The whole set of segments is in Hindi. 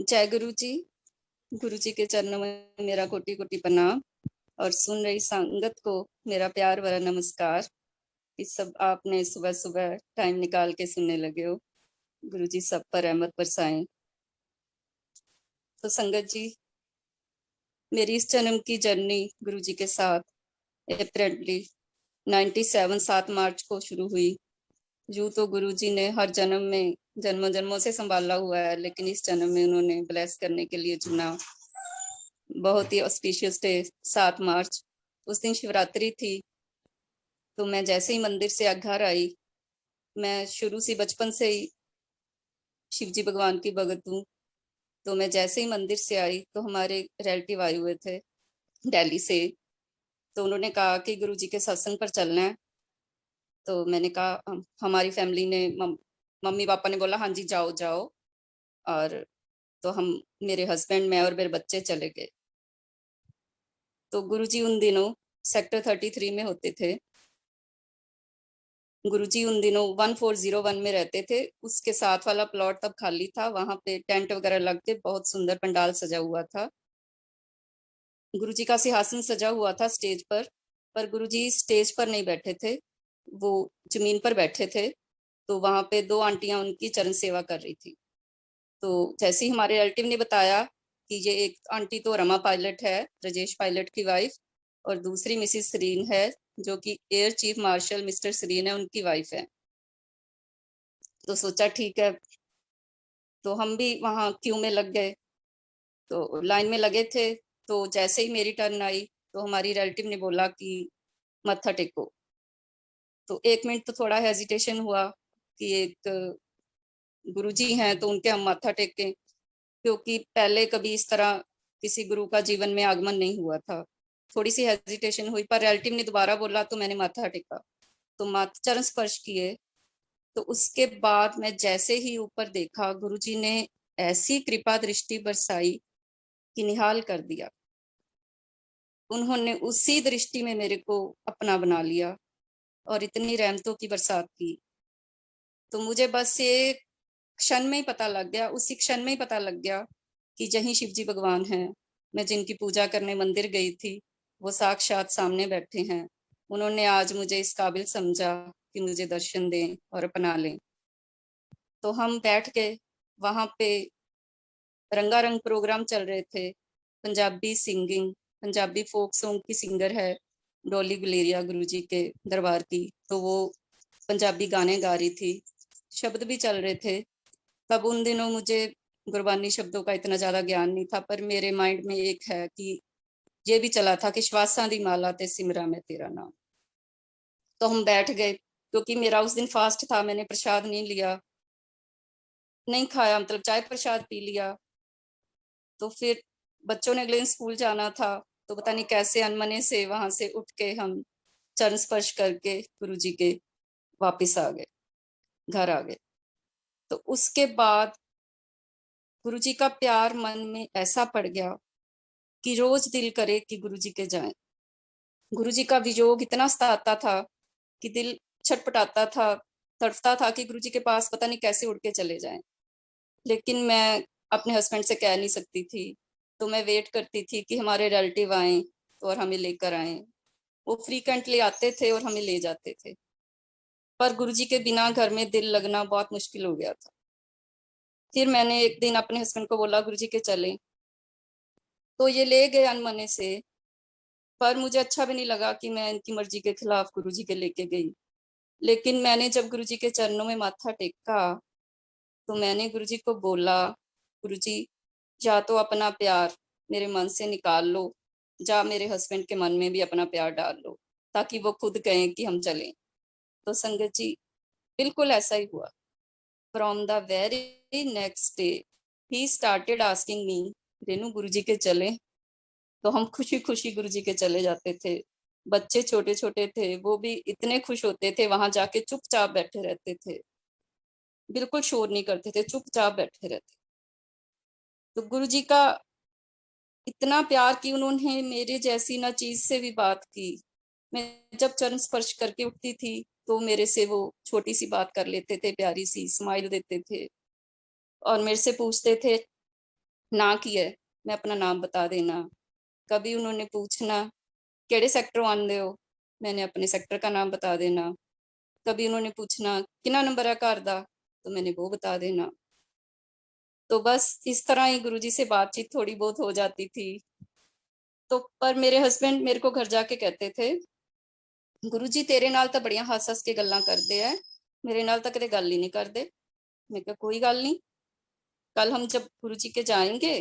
जय गुरु जी। गुरु जी के चरणों में मेरा कोटि कोटि प्रणाम और सुन रही संगत को मेरा प्यार भरा नमस्कार। इस सब आपने सुबह सुबह टाइम निकाल के सुनने लगे हो। गुरु जी सब पर रहमत बरसाएं। तो संगत जी, मेरी इस जन्म की जर्नी गुरु जी के साथ अप्रैली 97 7 मार्च को शुरू हुई। यूं तो गुरु जी ने हर जन्म में जन्मों जन्मों से संभाला हुआ है, लेकिन इस जन्म में उन्होंने ब्लेस करने के लिए चुना। बहुत ही ऑस्पिशियस डे 7 मार्च, उस दिन शिवरात्रि थी। तो मैं जैसे ही मंदिर से घर आई, मैं शुरू से बचपन से ही शिव जी भगवान की भगत हूँ। तो मैं जैसे ही मंदिर से आई तो हमारे रिलेटिव आए हुए थे दिल्ली से। तो उन्होंने कहा कि गुरु जी के सत्संग पर चलना है। तो मैंने कहा हमारी फैमिली ने मम्मी पापा ने बोला हाँ जी जाओ जाओ। और तो हम, मेरे हस्बैंड, मैं और मेरे बच्चे चले गए। तो गुरु जी उन दिनों सेक्टर 33 में होते थे। गुरुजी उन दिनों 1401 में रहते थे। उसके साथ वाला प्लॉट तब खाली था, वहां पे टेंट वगैरह लग के बहुत सुंदर पंडाल सजा हुआ था। गुरुजी का सिंहासन सजा हुआ था स्टेज पर गुरुजी स्टेज पर नहीं बैठे थे, वो जमीन पर बैठे थे। तो वहां पे दो आंटियां उनकी चरण सेवा कर रही थी। तो जैसे ही हमारे रिलेटिव ने बताया कि ये एक आंटी तो रमा पायलट है, राजेश पायलट की वाइफ, और दूसरी मिसिस सरीन है जो कि air chief marshal mister Sarin है, उनकी वाइफ है। तो सोचा ठीक है। तो हम भी वहां क्यू में लग गए, तो लाइन में लगे थे। तो जैसे ही मेरी टर्न आई तो हमारी रिलेटिव ने बोला कि मत्था टेको। तो 1 मिनट तो थोड़ा हेजिटेशन हुआ कि एक गुरुजी हैं तो उनके हम माथा टेकें, क्योंकि पहले कभी इस तरह किसी गुरु का जीवन में आगमन नहीं हुआ था। थोड़ी सी हेजिटेशन हुई, पर रिलेटिव ने दोबारा बोला तो मैंने माथा टेका। तो माथा चरण स्पर्श किए। तो उसके बाद मैं जैसे ही ऊपर देखा, गुरुजी ने ऐसी कृपा दृष्टि बरसाई कि निहाल कर दिया। उन्होंने उसी दृष्टि में मेरे को अपना बना लिया और इतनी रहमतों की बरसात की। तो मुझे बस ये क्षण में ही पता लग गया, उसी क्षण में ही पता लग गया कि यही शिव जी भगवान हैं। मैं जिनकी पूजा करने मंदिर गई थी, वो साक्षात सामने बैठे हैं। उन्होंने आज मुझे इस काबिल समझा कि मुझे दर्शन दें और अपना लें। तो हम बैठ गए। वहां पे रंगारंग प्रोग्राम चल रहे थे। Punjabi singing, Punjabi folk song की सिंगर है डॉली गुलेरिया, गुरुजी के दरबार की। तो वो पंजाबी गाने गा रही थी, शब्द भी चल रहे थे। तब उन दिनों मुझे गुरबानी शब्दों का इतना ज्यादा ज्ञान नहीं था, पर मेरे माइंड में एक है कि ये भी चला था कि श्वासां दी माला ते सिमरा मैं तेरा नाम। तो हम बैठ गए, क्योंकि मेरा उस दिन फास्ट था, मैंने प्रसाद नहीं लिया, नहीं खाया, मतलब चाय प्रसाद पी लिया। तो फिर बच्चों ने अगले दिन स्कूल जाना था, तो पता नहीं कैसे अनमने से वहां से उठ के हम चरण स्पर्श करके गुरु जी के वापिस आ गए, घर आ गए। तो उसके बाद गुरु जी का प्यार मन में ऐसा पड़ गया कि रोज दिल करे कि गुरु जी के जाएं। गुरु जी का वियोग इतना सताता था कि दिल छटपटाता था, तड़पता था कि गुरु जी के पास पता नहीं कैसे उड़ के चले जाएं। लेकिन मैं अपने हस्बैंड से कह नहीं सकती थी। तो मैं वेट करती थी कि हमारे रिलेटिव आए और हमें लेकर आए। वो फ्रीक्वेंटली आते थे और हमें ले जाते थे, पर गुरुजी के बिना घर में दिल लगना बहुत मुश्किल हो गया था। फिर मैंने एक दिन अपने हस्बैंड को बोला गुरुजी के चलें, तो ये ले गए अनमने से। पर मुझे अच्छा भी नहीं लगा कि मैं इनकी मर्जी के खिलाफ गुरुजी के लेके गई। लेकिन मैंने जब गुरुजी के चरणों में माथा टेका, तो मैंने गुरुजी को बोला, गुरुजी या तो अपना प्यार मेरे मन से निकाल लो, या मेरे हस्बैंड के मन में भी अपना प्यार डाल लो, ताकि वो खुद कहें कि हम चलें। तो संगत जी, बिल्कुल ऐसा ही हुआ। From the very next day ही started asking me, Renu Guruji के चले। तो हम खुशी खुशी गुरुजी के चले जाते थे। बच्चे छोटे छोटे थे, वो भी इतने खुश होते थे, वहां जाके चुपचाप बैठे रहते थे, बिल्कुल शोर नहीं करते थे, चुपचाप बैठे रहते। तो गुरुजी का इतना प्यार कि उन्होंने मेरे जैसी ना चीज से भी बात की। मैं जब चरण स्पर्श करके उठती थी तो मेरे से वो छोटी सी बात कर लेते थे, प्यारी सी स्माइल देते थे और मेरे से पूछते थे ना की है मैं अपना नाम बता देना। कभी उन्होंने पूछना केड़े सैक्टरों आंदे हो, मैंने अपने सेक्टर का नाम बता देना। कभी उन्होंने पूछना कितना नंबर है घर दा, तो मैंने वो बता देना। तो बस इस तरह ही गुरुजी से बातचीत थोड़ी बहुत हो जाती थी। तो पर मेरे हस्बैंड मेरे को घर जाके कहते थे, गुरुजी तेरे नाल तो बड़ियां हस-हस के गल्लां करदे है, मेरे नाल तो कदे गल ही नहीं करदे। मैं कहा कोई गल नहीं, कल हम जब गुरुजी के जाएंगे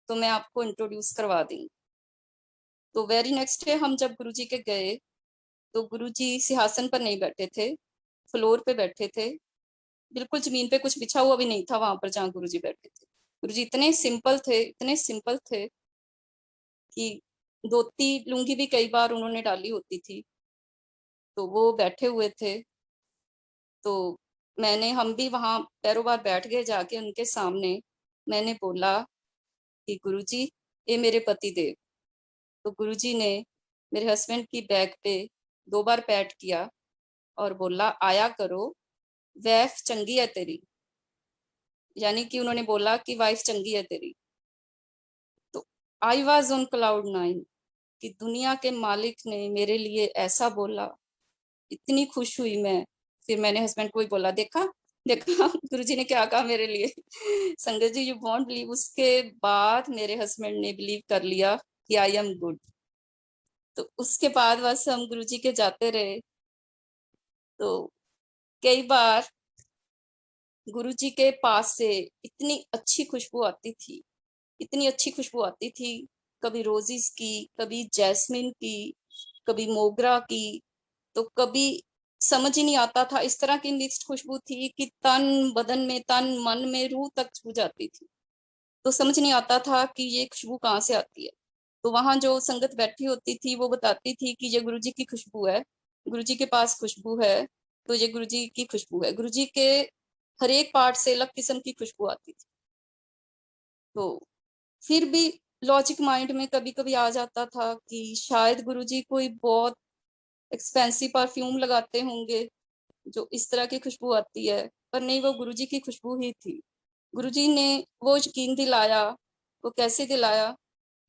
तो मैं आपको इंट्रोड्यूस करवा दूंगी। तो वेरी नेक्स्ट डे हम जब गुरुजी के गए तो गुरुजी सिंहासन पर नहीं बैठे थे, फ्लोर पे बैठे थे। बिल्कुल जमीन पे कुछ बिछा हुआ भी नहीं था वहां पर जहाँ गुरुजी बैठे थे। गुरुजी इतने सिंपल थे, इतने सिंपल थे कि धोती लुंगी भी कई बार उन्होंने डाली होती थी, तो वो बैठे हुए थे। तो हम भी वहां पैरों बार बैठ गए जाके उनके सामने। मैंने बोला कि गुरुजी ये मेरे पति देव। तो गुरुजी ने मेरे हस्बैंड की बैक पे 2 बार पैट किया और बोला आया करो, वाइफ चंगी है तेरी। यानी कि उन्होंने बोला कि वाइफ चंगी है तेरी। तो आई वॉज ऑन क्लाउड 9 कि दुनिया के मालिक ने मेरे लिए ऐसा बोला। इतनी खुश हुई मैं। फिर मैंने हस्बैंड को ही बोला, देखा देखा गुरुजी ने क्या कहा मेरे लिए। संगत जी, यू वॉन्ट बिलीव, उसके बाद मेरे हस्बैंड ने बिलीव कर लिया कि आई एम गुड। तो उसके बाद बस हम गुरुजी के जाते रहे। तो कई बार गुरुजी के पास से इतनी अच्छी खुशबू आती थी, इतनी अच्छी खुशबू आती थी। कभी रोजेस की, कभी जैस्मिन की, कभी मोगरा की। तो कभी समझ ही नहीं आता था, इस तरह की मिक्स्ड खुशबू थी कि तन बदन में, तन मन में, रूह तक छू जाती थी। तो समझ नहीं आता था कि ये खुशबू कहाँ से आती है। तो वहां जो संगत बैठी होती थी वो बताती थी कि ये गुरुजी की खुशबू है, गुरुजी के पास खुशबू है, तो ये गुरुजी की खुशबू है। गुरुजी के हर एक पार्ट से अलग किस्म की खुशबू आती थी। तो फिर भी लॉजिक माइंड में कभी कभी आ जाता था कि शायद गुरुजी कोई बहुत एक्सपेंसिव परफ्यूम लगाते होंगे जो इस तरह की खुशबू आती है। पर नहीं, वो गुरुजी की खुशबू ही थी। गुरुजी ने वो यकीन दिलाया। वो कैसे दिलाया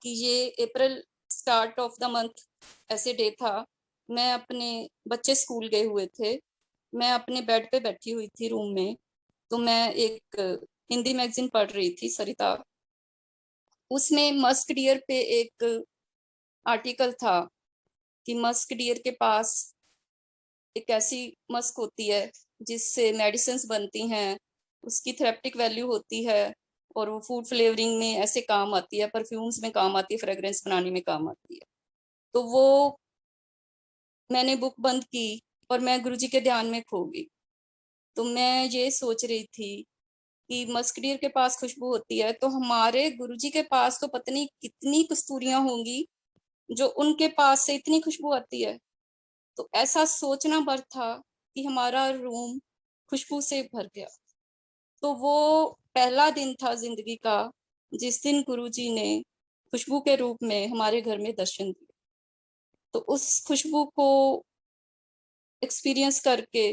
कि ये अप्रैल स्टार्ट ऑफ द मंथ ऐसे डे था। मैं अपने बच्चे स्कूल गए हुए थे, मैं अपने बेड पे बैठी हुई थी रूम में। तो मैं एक हिंदी मैगजीन पढ़ रही थी, सरिता। उसमें मस्क डियर पे एक आर्टिकल था कि मस्क डियर के पास एक ऐसी मस्क होती है जिससे मेडिसिन बनती हैं, उसकी थेरेप्टिक वैल्यू होती है और वो फूड फ्लेवरिंग में ऐसे काम आती है, परफ्यूम्स में काम आती है, फ्रेग्रेंस बनाने में काम आती है। तो वो मैंने बुक बंद की और मैं गुरुजी के ध्यान में खो गई। तो मैं ये सोच रही थी कि मस्क डियर के पास खुशबू होती है तो हमारे गुरुजी के पास तो पता नहीं कितनी कस्तूरियां होंगी जो उनके पास से इतनी खुशबू आती है। तो ऐसा सोचना भर था कि हमारा रूम खुशबू से भर गया। तो वो पहला दिन था जिंदगी का जिस दिन गुरुजी ने खुशबू के रूप में हमारे घर में दर्शन दिए। तो उस खुशबू को एक्सपीरियंस करके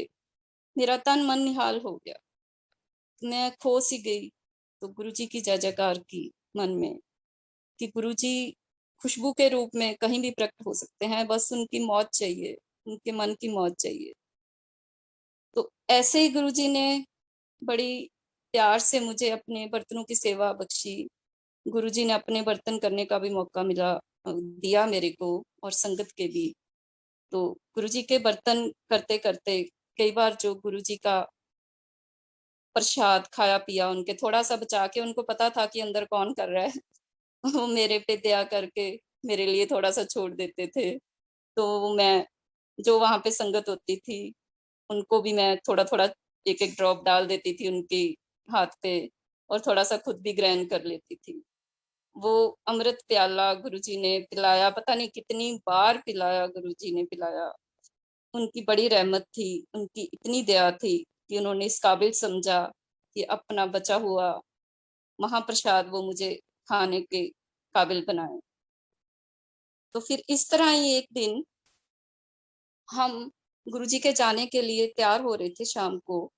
मेरा तन मन निहाल हो गया। मैं खो सी गई। तो गुरुजी की जय जयकार की मन में कि गुरुजी खुशबू के रूप में कहीं भी प्रकट हो सकते हैं, बस उनकी मौत चाहिए, उनके मन की मौत चाहिए। तो ऐसे ही गुरुजी ने बड़ी प्यार से मुझे अपने बर्तनों की सेवा बख्शी। गुरुजी ने अपने बर्तन करने का भी मौका दिया मेरे को, और संगत के भी। तो गुरुजी के बर्तन करते करते कई बार जो गुरुजी का प्रसाद खाया पिया, उनके थोड़ा सा बचा के, उनको पता था कि अंदर कौन कर रहा है। वो मेरे पे दया करके मेरे लिए थोड़ा सा छोड़ देते थे। तो मैं जो वहां पे संगत होती थी उनको भी मैं थोड़ा थोड़ा एक एक ड्रॉप डाल देती थी उनके हाथ पे, और थोड़ा सा खुद भी ग्रहण कर लेती थी। वो अमृत प्याला गुरुजी ने पिलाया, पता नहीं कितनी बार पिलाया, गुरुजी ने पिलाया। उनकी बड़ी रहमत थी, उनकी इतनी दया थी कि उन्होंने इस काबिल समझा कि अपना बचा हुआ महाप्रसाद वो मुझे खाने के काबिल बनाए। तो फिर इस तरह ही एक दिन हम गुरुजी के जाने के लिए तैयार हो रहे थे शाम को।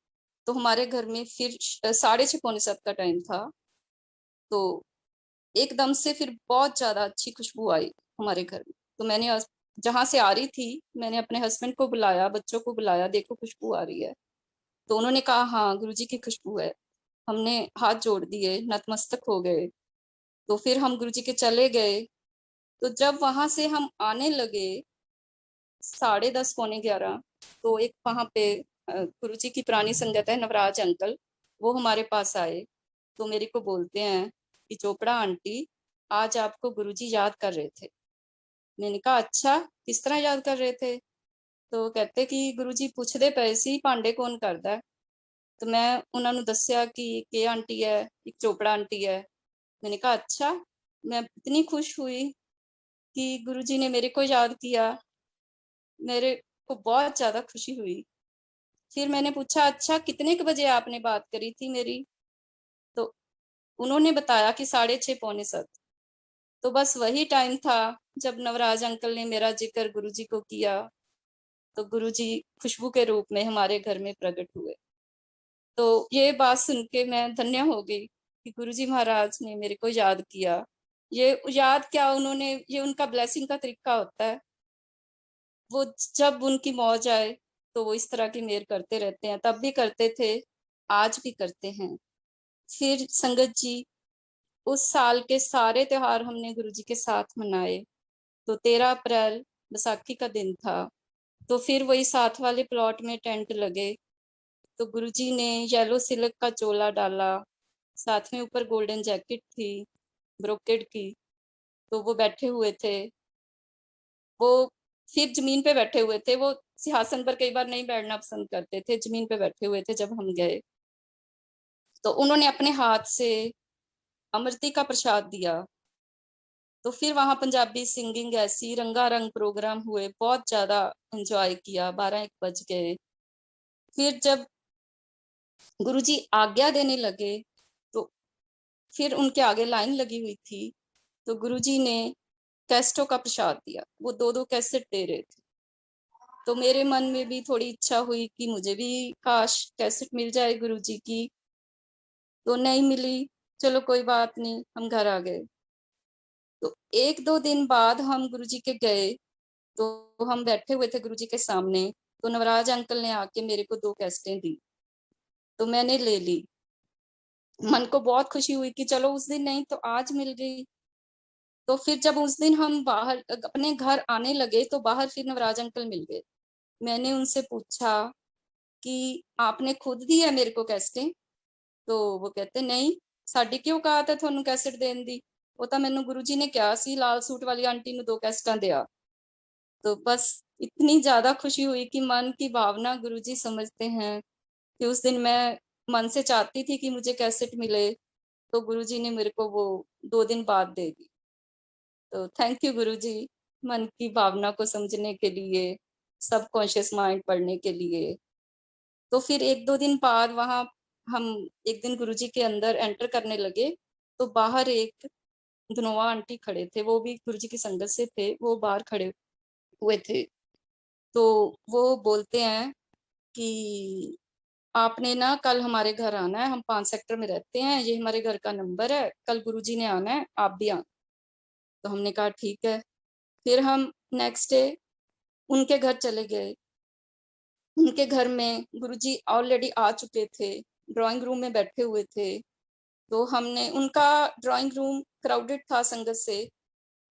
तो हमारे घर में फिर 6:30 पौने 7 का टाइम था। तो एकदम से फिर बहुत ज़्यादा अच्छी खुशबू आई हमारे घर में। तो मैंने जहाँ से आ रही थी, मैंने अपने हस्बैंड को बुलाया, बच्चों को बुलाया, देखो खुशबू आ रही है। तो उन्होंने कहा हाँ, गुरुजी की खुशबू है। हमने हाथ जोड़ दिए, नतमस्तक हो गए। तो फिर हम गुरुजी के चले गए। तो जब वहां से हम आने लगे 10:30 पौने 11, तो एक वहां पे गुरुजी की पुरानी संगत है, नवराज अंकल, वो हमारे पास आए। तो मेरे को बोलते हैं कि चोपड़ा आंटी, आज आपको गुरुजी याद कर रहे थे। मैंने कहा अच्छा, किस तरह याद कर रहे थे? तो कहते कि गुरुजी ਪੁੱਛਦੇ ਪਏ ਸੀ ਭਾਂਡੇ ਕੌਣ ਕਰਦਾ ਹੈ। तो मैं उन्होंने दसिया कि के आंटी है, एक चोपड़ा आंटी है। मैंने कहा अच्छा। मैं इतनी खुश हुई कि गुरुजी ने मेरे को याद किया। मेरे को बहुत ज्यादा खुशी हुई। फिर मैंने पूछा अच्छा कितने के बजे आपने बात करी थी मेरी? तो उन्होंने बताया कि 6:30 पौने 7। तो बस वही टाइम था जब नवराज अंकल ने मेरा जिक्र गुरुजी को किया। तो गुरुजी खुशबू के रूप में हमारे घर में प्रकट हुए। तो ये बात सुन के मैं धन्य हो गई कि गुरुजी महाराज ने मेरे को याद किया। ये याद क्या, उन्होंने, ये उनका ब्लेसिंग का तरीका होता है। वो जब उनकी मौज आए तो वो इस तरह की मेहर करते रहते हैं। तब भी करते थे, आज भी करते हैं। फिर संगत जी, उस साल के सारे त्योहार हमने गुरुजी के साथ मनाए। तो 13 अप्रैल बैसाखी का दिन था। तो फिर वही साथ वाले प्लॉट में टेंट लगे। तो गुरुजी ने येलो सिल्क का चोला डाला, साथ में ऊपर गोल्डन जैकेट थी ब्रोकेड की। तो वो बैठे हुए थे। वो फिर जमीन पे बैठे हुए थे। वो सिंहासन पर कई बार नहीं बैठना पसंद करते थे, जमीन पे बैठे हुए थे जब हम गए। तो उन्होंने अपने हाथ से अमृति का प्रसाद दिया। तो फिर वहां पंजाबी सिंगिंग, ऐसी रंगारंग प्रोग्राम हुए, बहुत ज्यादा एंजॉय किया। 12-1 बज गए। फिर जब गुरुजी आज्ञा देने लगे तो फिर उनके आगे लाइन लगी हुई थी। तो गुरुजी ने कैसेटों का प्रसाद दिया। वो 2-2 कैसेट दे रहे थे। तो मेरे मन में भी थोड़ी इच्छा हुई कि मुझे भी काश कैसेट मिल जाए गुरुजी की। तो नहीं मिली। चलो कोई बात नहीं, हम घर आ गए। तो 1-2 दिन बाद हम गुरुजी के गए। तो हम बैठे हुए थे गुरुजी के सामने। तो नवराज अंकल ने आके मेरे को 2 कैसेटें दी। तो मैंने ले ली। मन को बहुत खुशी हुई कि चलो उस दिन नहीं तो आज मिल गई। तो फिर जब उस दिन हम बाहर अपने घर आने लगे तो बाहर फिर नवराज अंकल मिल गए। मैंने उनसे पूछा कि आपने खुद दी है मेरे को कैसेटें? तो वो कहते नहीं, साडी क्यों कहा था ਤੁਹਾਨੂੰ कैसेट देन दी, वो तो मैनू गुरुजी ने कहा सी लाल सूट वाली आंटी ਨੂੰ 2 कैसेटां दिया। तो बस इतनी ज्यादा खुशी हुई कि मन की भावना गुरुजी समझते हैं। कि उस दिन मैं मन से चाहती थी कि मुझे कैसेट मिले, तो गुरुजी ने मेरे को वो 2 दिन बाद दे दी। तो थैंक यू गुरुजी, मन की भावना को समझने के लिए, सबकॉन्शियस माइंड पढ़ने के लिए। तो फिर 1-2 दिन बाद वहाँ हम एक दिन गुरुजी के अंदर एंटर करने लगे। तो बाहर एक धनोआ आंटी खड़े थे, वो भी गुरुजी की संगत से थे, वो बाहर खड़े हुए थे। तो वो बोलते हैं कि आपने ना कल हमारे घर आना है, हम 5 सेक्टर में रहते हैं, ये हमारे घर का नंबर है, कल गुरुजी ने आना है, आप भी आना। तो हमने कहा ठीक है। फिर हम नेक्स्ट डे उनके घर चले गए। उनके घर में गुरुजी ऑलरेडी आ चुके थे, ड्राइंग रूम में बैठे हुए थे। तो हमने, उनका ड्राइंग रूम क्राउडेड था संगत से।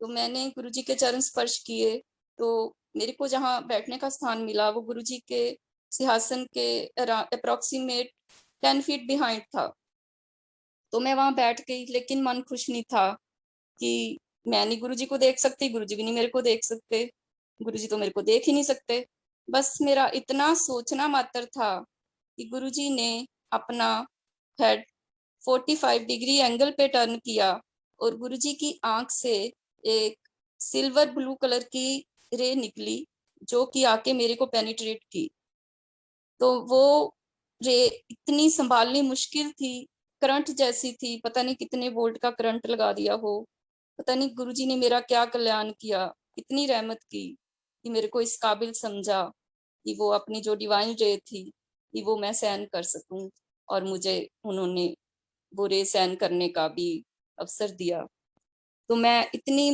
तो मैंने गुरुजी के चरण स्पर्श किए। तो मेरे को जहाँ बैठने का स्थान मिला वो गुरुजी के सिंहासन के अप्रोक्सीमेट 10 फीट बिहाइंड था। तो मैं वहां बैठ गई, लेकिन मन खुश नहीं था कि मैं नहीं गुरुजी को देख सकती, गुरुजी भी नहीं मेरे को देख सकते। गुरुजी तो मेरे को देख ही नहीं सकते। बस मेरा इतना सोचना मात्र था कि गुरुजी ने अपना हेड 45 डिग्री एंगल पे टर्न किया और गुरुजी की आंख से एक सिल्वर ब्लू कलर की रे निकली, जो कि आके मेरे को पेनिट्रेट की। तो वो रे इतनी संभालनी मुश्किल थी, करंट जैसी थी, पता नहीं कितने वोल्ट का करंट लगा दिया हो। पता नहीं गुरुजी ने मेरा क्या कल्याण किया, इतनी रहमत की कि मेरे को इस काबिल समझा कि वो अपनी जो डिवाइन रे थी कि वो मैं सहन कर सकूं। और मुझे उन्होंने वो रे सहन करने का भी अवसर दिया। तो मैं इतनी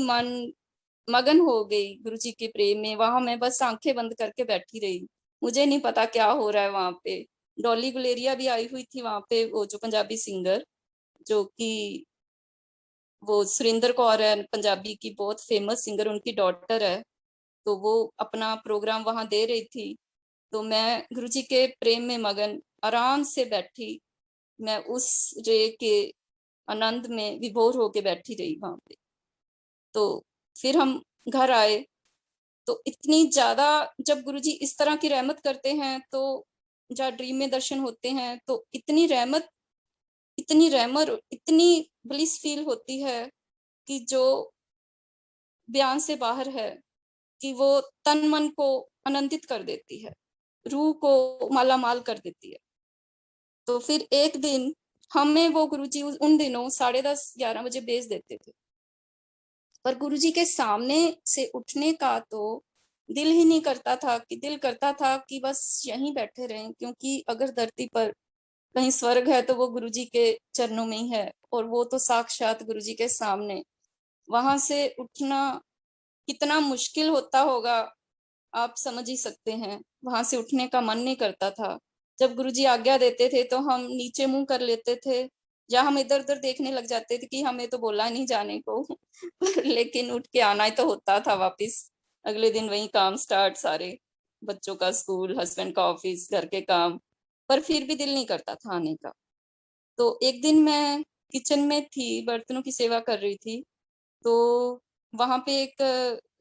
मगन हो गई गुरुजी के प्रेम में, वहां मैं बस आंखें बंद करके बैठी रही। मुझे नहीं पता क्या हो रहा है वहां पे। डॉली गुलेरिया भी आई हुई थी वहां पे, वो जो पंजाबी सिंगर, जो कि वो सुरिंदर कौर है, पंजाबी की बहुत फेमस सिंगर, उनकी डॉटर है। तो वो अपना प्रोग्राम वहां दे रही थी। तो मैं गुरुजी के प्रेम में मगन आराम से बैठी, मैं उस रे के आनंद में विभोर होके बैठी रही वहां पे। तो फिर हम घर आए, तो इतनी ज्यादा, जब गुरुजी इस तरह की रहमत करते हैं तो जहाँ ड्रीम में दर्शन होते हैं तो इतनी रहमत, इतनी रहमत, इतनी ब्लिस फील होती है कि जो बयान से बाहर है, कि वो तन मन को आनंदित कर देती है, रूह को माला माल कर देती है। तो फिर एक दिन हमें वो गुरुजी उन दिनों 10:30-11 बजे भेज देते थे, पर गुरुजी के सामने से उठने का तो दिल ही नहीं करता था, कि दिल करता था कि बस यहीं बैठे रहें, क्योंकि अगर धरती पर कहीं स्वर्ग है तो वो गुरुजी के चरणों में ही है, और वो तो साक्षात गुरुजी के सामने। वहां से उठना कितना मुश्किल होता होगा, आप समझ ही सकते हैं। वहां से उठने का मन नहीं करता था। जब गुरुजी आज्ञा देते थे तो हम नीचे मुंह कर लेते थे, या हम इधर उधर देखने लग जाते थे कि हमें तो बोला नहीं जाने को लेकिन उठ के आना ही तो होता था वापिस। अगले दिन वही काम स्टार्ट, सारे बच्चों का स्कूल, हस्बैंड का ऑफिस, घर के काम, पर फिर भी दिल नहीं करता था आने का। तो एक दिन मैं किचन में थी, बर्तनों की सेवा कर रही थी, तो वहां पे एक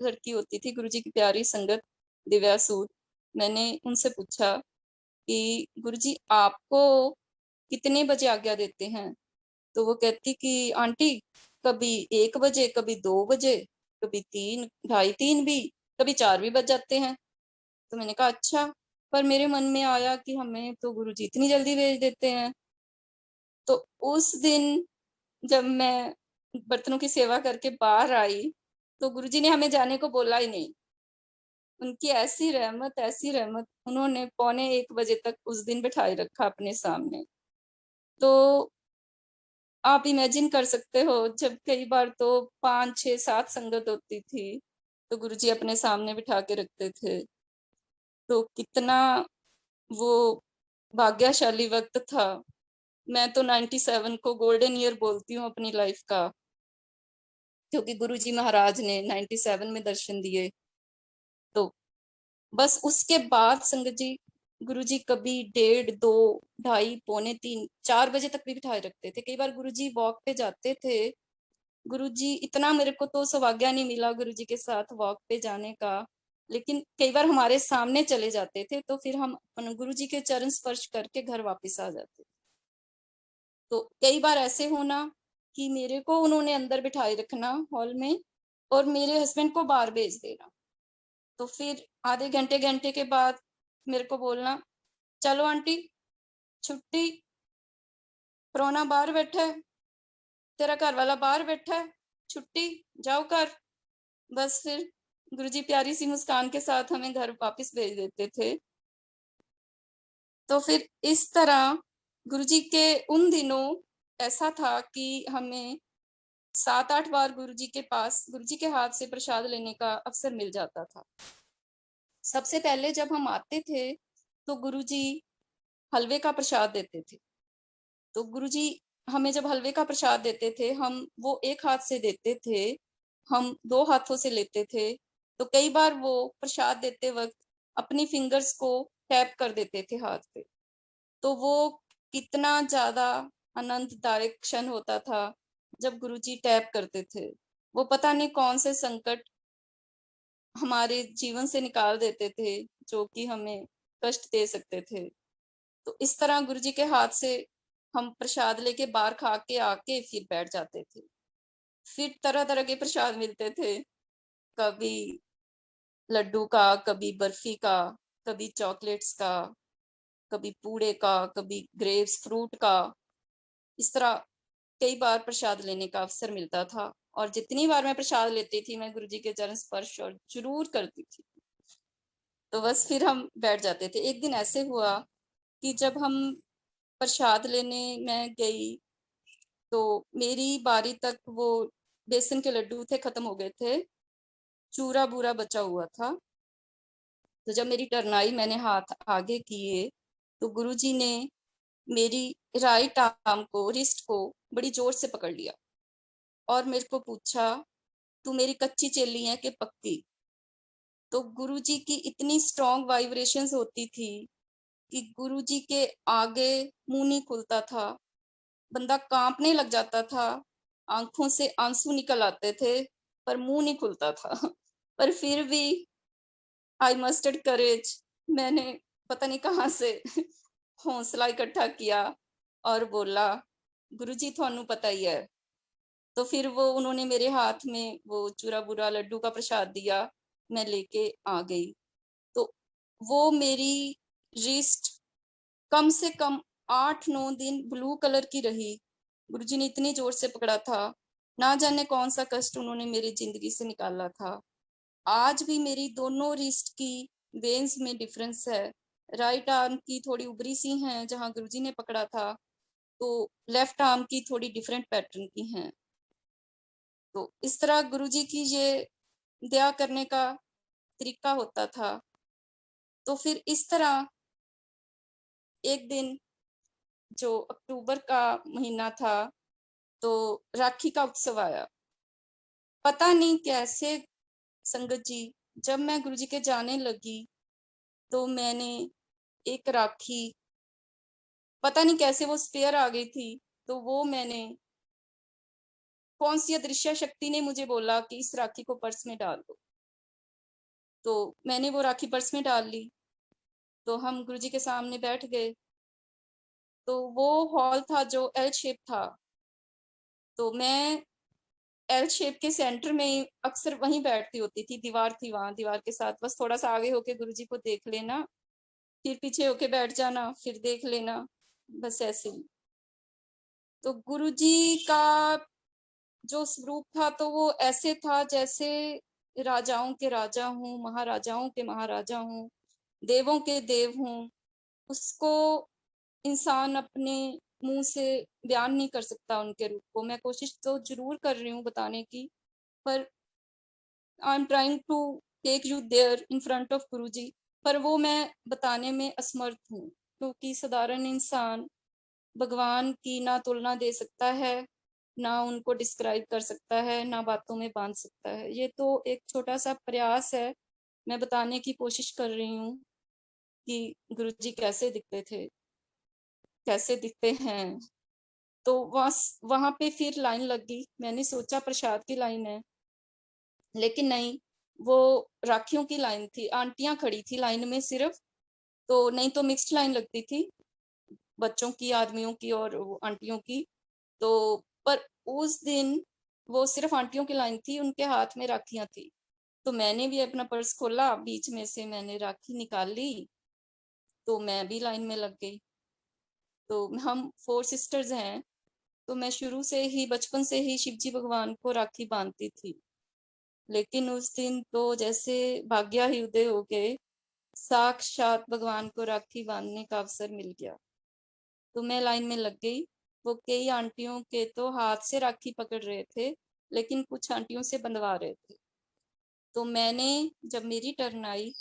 लड़की होती थी, गुरुजी की प्यारी संगत, दिव्या सूद। मैंने उनसे पूछा कि गुरुजी आपको कितने बजे आज्ञा देते हैं? तो वो कहती कि आंटी, कभी 1 बजे, कभी 2 बजे, कभी 3, ढाई 3 भी, कभी 4 भी बज जाते हैं। तो मैंने कहा अच्छा। पर मेरे मन में आया कि हमें तो गुरुजी इतनी जल्दी भेज देते हैं। तो उस दिन जब मैं बर्तनों की सेवा करके बाहर आई, तो गुरुजी ने हमें जाने को बोला ही नहीं। उनकी ऐसी रहमत, ऐसी रहमत, उन्होंने 1:45 तक उस दिन बिठाए रखा अपने सामने। तो आप इमेजिन कर सकते हो, जब कई बार तो 5, 6, 7 संगत होती थी, तो गुरुजी अपने सामने बिठा के रखते थे। तो कितना वो भाग्यशाली वक्त था। मैं तो 97 को गोल्डन ईयर बोलती हूँ अपनी लाइफ का, क्योंकि गुरुजी महाराज ने 97 में दर्शन दिए। तो बस उसके बाद संगत जी, गुरुजी कभी 1:30, 2, ढाई, 2:45, 4 बजे तक भी बिठाए रखते थे। कई बार गुरुजी वॉक पे जाते थे। गुरुजी इतना, मेरे को तो सौभाग्य नहीं मिला गुरुजी के साथ वॉक पे जाने का, लेकिन कई बार हमारे सामने चले जाते थे, तो फिर हम गुरुजी के चरण स्पर्श करके घर वापस आ जाते। तो कई बार ऐसे होना कि मेरे को उन्होंने अंदर बिठाए रखना हॉल में, और मेरे हस्बैंड को बाहर भेज देना। तो फिर आधे घंटे घंटे के बाद मेरे को बोलना, चलो आंटी छुट्टी, प्रोना बाहर बैठा है, तेरा घर वाला बाहर बैठा है, छुट्टी, जाओ कर। बस फिर गुरुजी प्यारी सी मुस्कान के साथ हमें घर वापस भेज देते थे। तो फिर इस तरह गुरुजी के उन दिनों ऐसा था कि हमें 7-8 बार गुरुजी के पास, गुरुजी के हाथ से प्रसाद लेने का अवसर मिल जाता था। सबसे पहले जब हम आते थे तो गुरुजी हलवे का प्रसाद देते थे। तो गुरुजी हमें जब हलवे का प्रसाद देते थे, हम वो एक हाथ से देते थे, हम 2 हाथों से लेते थे। तो कई बार वो प्रसाद देते वक्त अपनी फिंगर्स को टैप कर देते थे हाथ पे। तो वो कितना ज्यादा आनंददायक क्षण होता था जब गुरुजी टैप करते थे। वो पता नहीं कौन से संकट हमारे जीवन से निकाल देते थे, जो कि हमें कष्ट दे सकते थे। तो इस तरह गुरुजी के हाथ से हम प्रसाद लेके बाहर खा के आके फिर बैठ जाते थे। फिर तरह तरह के प्रसाद मिलते थे, कभी लड्डू का, कभी बर्फी का, कभी चॉकलेट्स का, कभी पूड़े का, कभी ग्रेप्स फ्रूट का। इस तरह कई बार प्रसाद लेने का अवसर मिलता था, और जितनी बार मैं प्रसाद लेती थी, मैं गुरुजी के चरण स्पर्श और जरूर करती थी। तो बस फिर हम बैठ जाते थे। एक दिन ऐसे हुआ कि जब हम प्रसाद लेने मैं गई, तो मेरी बारी तक वो बेसन के लड्डू थे, खत्म हो गए थे, चूरा बूरा बचा हुआ था। तो जब मेरी टर्न आई, मैंने हाथ आगे किए तो गुरुजी ने मेरी राइट आर्म को, रिस्ट को बड़ी जोर से पकड़ लिया और मेरे को पूछा, तू मेरी कच्ची चेली है कि पक्की? तो गुरुजी की इतनी स्ट्रॉन्ग वाइब्रेशंस होती थी कि गुरुजी के आगे मुंह नहीं खुलता था, बंदा कांपने लग जाता था, आंखों से आंसू निकल आते थे, पर मुंह नहीं खुलता था। पर फिर भी आई मस्टर्ड करेज, मैंने पता नहीं कहाँ से हौसला इकट्ठा किया और बोला, गुरुजी थानू पता ही है। तो फिर वो उन्होंने मेरे हाथ में वो चूरा बुरा लड्डू का प्रसाद दिया, मैं लेके आ गई। तो वो मेरी रिस्ट कम से कम 8-9 दिन ब्लू कलर की रही। गुरुजी ने इतनी जोर से पकड़ा था, ना जाने कौन सा कष्ट उन्होंने मेरी जिंदगी से निकाला था। आज भी मेरी दोनों रिस्ट की वेन्स में डिफरेंस है। राइट आर्म की थोड़ी उभरी सी हैं जहां गुरुजी ने पकड़ा था, तो लेफ्ट आर्म की थोड़ी डिफरेंट पैटर्न की हैं। तो इस तरह गुरुजी की ये दया करने का तरीका होता था। तो फिर इस तरह एक दिन, जो अक्टूबर का महीना था, तो राखी का उत्सव आया। पता नहीं कैसे संगत जी, जब मैं गुरुजी के जाने लगी तो मैंने एक राखी, पता नहीं कैसे वो स्पेयर आ गई थी, तो वो मैंने, कौन सी अदृश्य शक्ति ने मुझे बोला कि इस राखी को पर्स में डाल दो। तो मैंने वो राखी पर्स में डाल ली। तो हम गुरुजी के सामने बैठ गए। तो वो हॉल था जो एल शेप था, तो मैं एल शेप के सेंटर में ही अक्सर वहीं बैठती होती थी। दीवार थी वहां, दीवार के साथ बस थोड़ा सा आगे होके गुरुजी को देख लेना, फिर पीछे होके बैठ जाना, फिर देख लेना, बस ऐसे ही। तो गुरुजी का जो स्वरूप था, तो वो ऐसे था जैसे राजाओं के राजा हूँ, महाराजाओं के महाराजा हूँ, देवों के देव हूँ। उसको इंसान अपने मुंह से बयान नहीं कर सकता उनके रूप को। मैं कोशिश तो जरूर कर रही हूँ बताने की, पर I am trying to take you there in front of Guruji, पर वो मैं बताने में असमर्थ हूँ, क्योंकि साधारण इंसान भगवान की ना तुलना दे सकता है, ना उनको डिस्क्राइब कर सकता है, ना बातों में बांध सकता है। ये तो एक छोटा सा प्रयास है, मैं बताने की कोशिश कर रही हूँ कि गुरुजी कैसे दिखते थे, कैसे दिखते हैं। तो वहां पे फिर लाइन लग गई। मैंने सोचा प्रसाद की लाइन है, लेकिन नहीं, वो राखियों की लाइन थी। आंटियां खड़ी थी लाइन में सिर्फ, तो नहीं तो मिक्स्ड लाइन लगती थी, बच्चों की, आदमियों की और आंटियों की। तो पर उस दिन वो सिर्फ आंटियों की लाइन थी, उनके हाथ में राखियां थी। तो मैंने भी अपना पर्स खोला, बीच में से मैंने राखी निकाल ली, तो मैं भी लाइन में लग गई। तो हम 4 सिस्टर्स हैं, तो मैं शुरू से ही, बचपन से ही शिव जी भगवान को राखी बांधती थी। लेकिन उस दिन तो जैसे भाग्य ही उदय हो गए, साक्षात भगवान को राखी बांधने का अवसर मिल गया। तो मैं लाइन में लग गई। वो कई आंटियों के तो हाथ से राखी पकड़ रहे थे, लेकिन कुछ आंटियों से बंधवा रहे थे। तो मैंने, जब मेरी टर्न आई,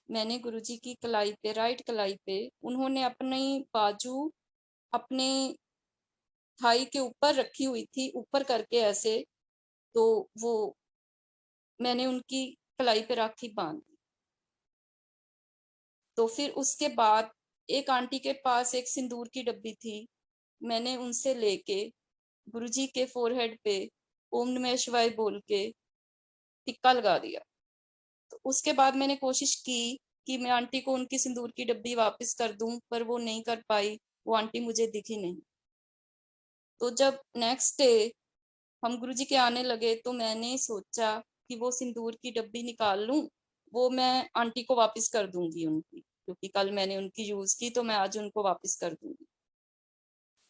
मैंने गुरुजी की कलाई पे, राइट कलाई पे, उन्होंने अपनी बाजू अपने थाई के ऊपर रखी हुई थी, ऊपर करके ऐसे, तो वो मैंने उनकी कलाई पे राखी बांध दी। तो फिर उसके बाद एक आंटी के पास एक सिंदूर की डब्बी थी, मैंने उनसे लेके गुरुजी के फोरहेड पे ओम नमः शिवाय बोल के टिक्का लगा दिया। तो उसके बाद मैंने कोशिश की कि मैं आंटी को उनकी सिंदूर की डब्बी वापस कर दूं, पर वो नहीं कर पाई, वो आंटी मुझे दिखी नहीं। तो जब नेक्स्ट डे हम गुरुजी के आने लगे, तो मैंने सोचा कि वो सिंदूर की डब्बी निकाल लूं, वो मैं आंटी को वापस कर दूंगी उनकी, क्योंकि कल मैंने उनकी यूज की, तो मैं आज उनको वापस कर दूंगी।